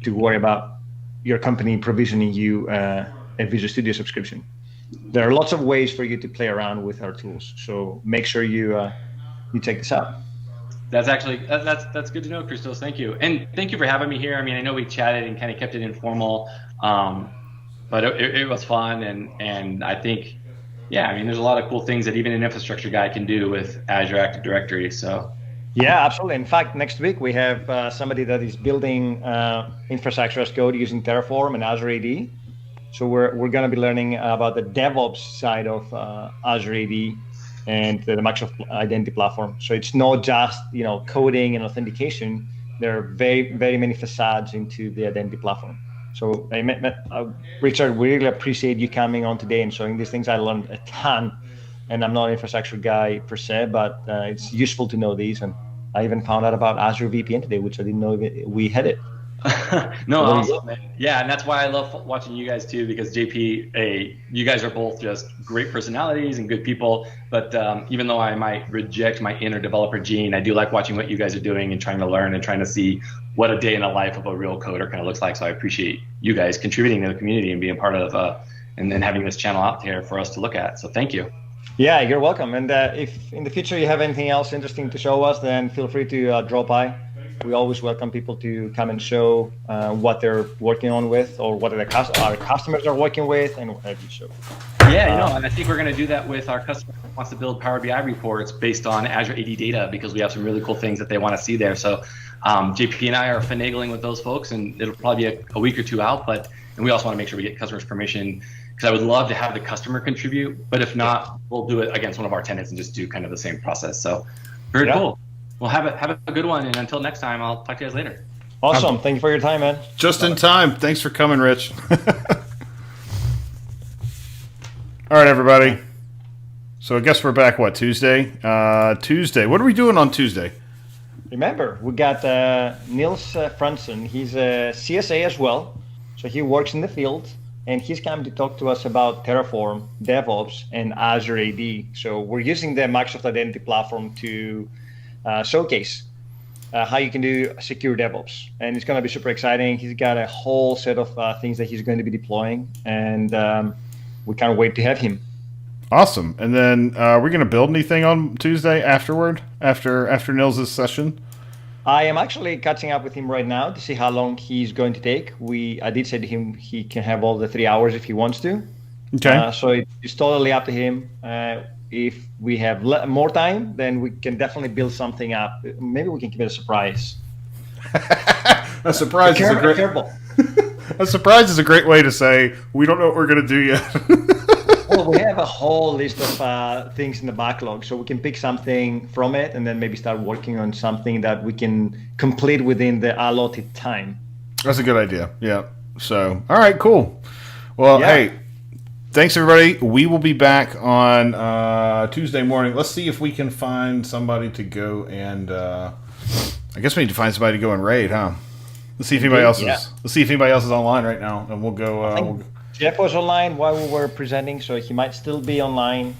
worry about your company provisioning you a Visual Studio subscription. There are lots of ways for you to play around with our tools, so make sure you check this out. That's actually that's good to know, Christos. Thank you, and thank you for having me here. I mean, I know we chatted and kind of kept it informal, but it was fun, and I think yeah, I mean, there's a lot of cool things that even an infrastructure guy can do with Azure Active Directory. So Yeah, absolutely. In fact, next week we have somebody that is building infrastructure as code using Terraform and Azure AD. So we're going to be learning about the DevOps side of Azure AD and the Microsoft Identity Platform. So it's not just coding and authentication. There are very many facades into the Identity Platform. So Richard, we really appreciate you coming on today and showing these things. I learned a ton, and I'm not an infrastructure guy per se, but it's useful to know these. And I even found out about Azure VPN today, which I didn't know we had it. No, awesome, man. Yeah, and that's why I love watching you guys too, because JP, you guys are both just great personalities and good people. But even though I might reject my inner developer gene, I do like watching what you guys are doing and trying to learn and trying to see what a day in the life of a real coder kind of looks like. So I appreciate you guys contributing to the community and being part of and then having this channel out there for us to look at. So thank you. Yeah, you're welcome. And if in the future you have anything else interesting to show us, then feel free to drop by. We always welcome people to come and show what they're working on with, or what our customers are working with, and what have you. So. Yeah, and I think we're going to do that with our customer who wants to build Power BI reports based on Azure AD data, because we have some really cool things that they want to see there. So JP and I are finagling with those folks, and it'll probably be a week or two out. And we also want to make sure we get customers' permission, because I would love to have the customer contribute. But if not, we'll do it against one of our tenants and just do kind of the same process. So very cool. Well, have a good one, and until next time, I'll talk to you guys later. Awesome. Thank you for your time, man. Just in time. Thanks for coming, Rich. All right, everybody. So I guess we're back, Tuesday? Tuesday. What are we doing on Tuesday? Remember, we got Niels Fransen. He's a CSA as well, so he works in the field, and he's come to talk to us about Terraform, DevOps, and Azure AD. So we're using the Microsoft Identity Platform to showcase how you can do secure DevOps, and it's going to be super exciting. He's got a whole set of things that he's going to be deploying, and we can't wait to have him. Awesome. And then we're going to build anything on Tuesday afterward, after Nils' session? I am actually catching up with him right now to see how long he's going to take. I did say to him he can have all the 3 hours if he wants to. Okay. So it's totally up to him. If we have more time, then we can definitely build something up. Maybe we can keep it a surprise. A surprise is a great. A surprise is a great way to say we don't know what we're going to do yet. Well, we have a whole list of things in the backlog, so we can pick something from it and then maybe start working on something that we can complete within the allotted time. That's a good idea. Yeah. So, all right, cool. Well, hey. Thanks, everybody. We will be back on Tuesday morning. Let's see if we can find somebody to go and I guess we need to find somebody to go and raid, huh? Let's see if anybody else is. Let's see if anybody else is online right now, and we'll go. Jeff was online while we were presenting, so he might still be online.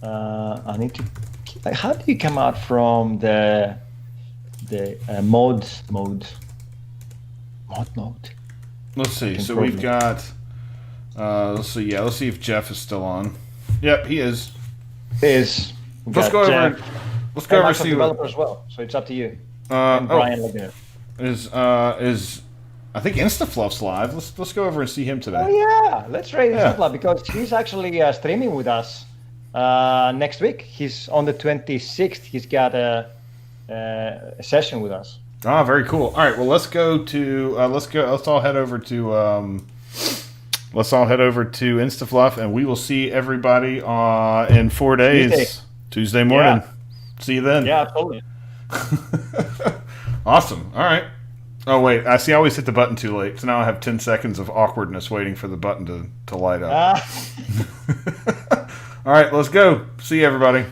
I need to. How do you come out from the mode? Let's see. So we've got. Let's see. Yeah, let's see if Jeff is still on. Yep, he is. Let's go over. Let's go over and see. Developer as well. So it's up to you. And Brian Laguna is I think InstaFluff's live. Let's go over and see him today. Oh yeah, let's raid InstaFluff because he's actually streaming with us next week. He's on the 26th. He's got a session with us. Ah, very cool. All right, well let's go to let's all head over to InstaFluff, and we will see everybody in 4 days. Tuesday morning. Yeah. See you then. Yeah, absolutely. Awesome. All right. Oh wait, I always hit the button too late, so now I have 10 seconds of awkwardness waiting for the button to light up. All right, let's go. See you, everybody.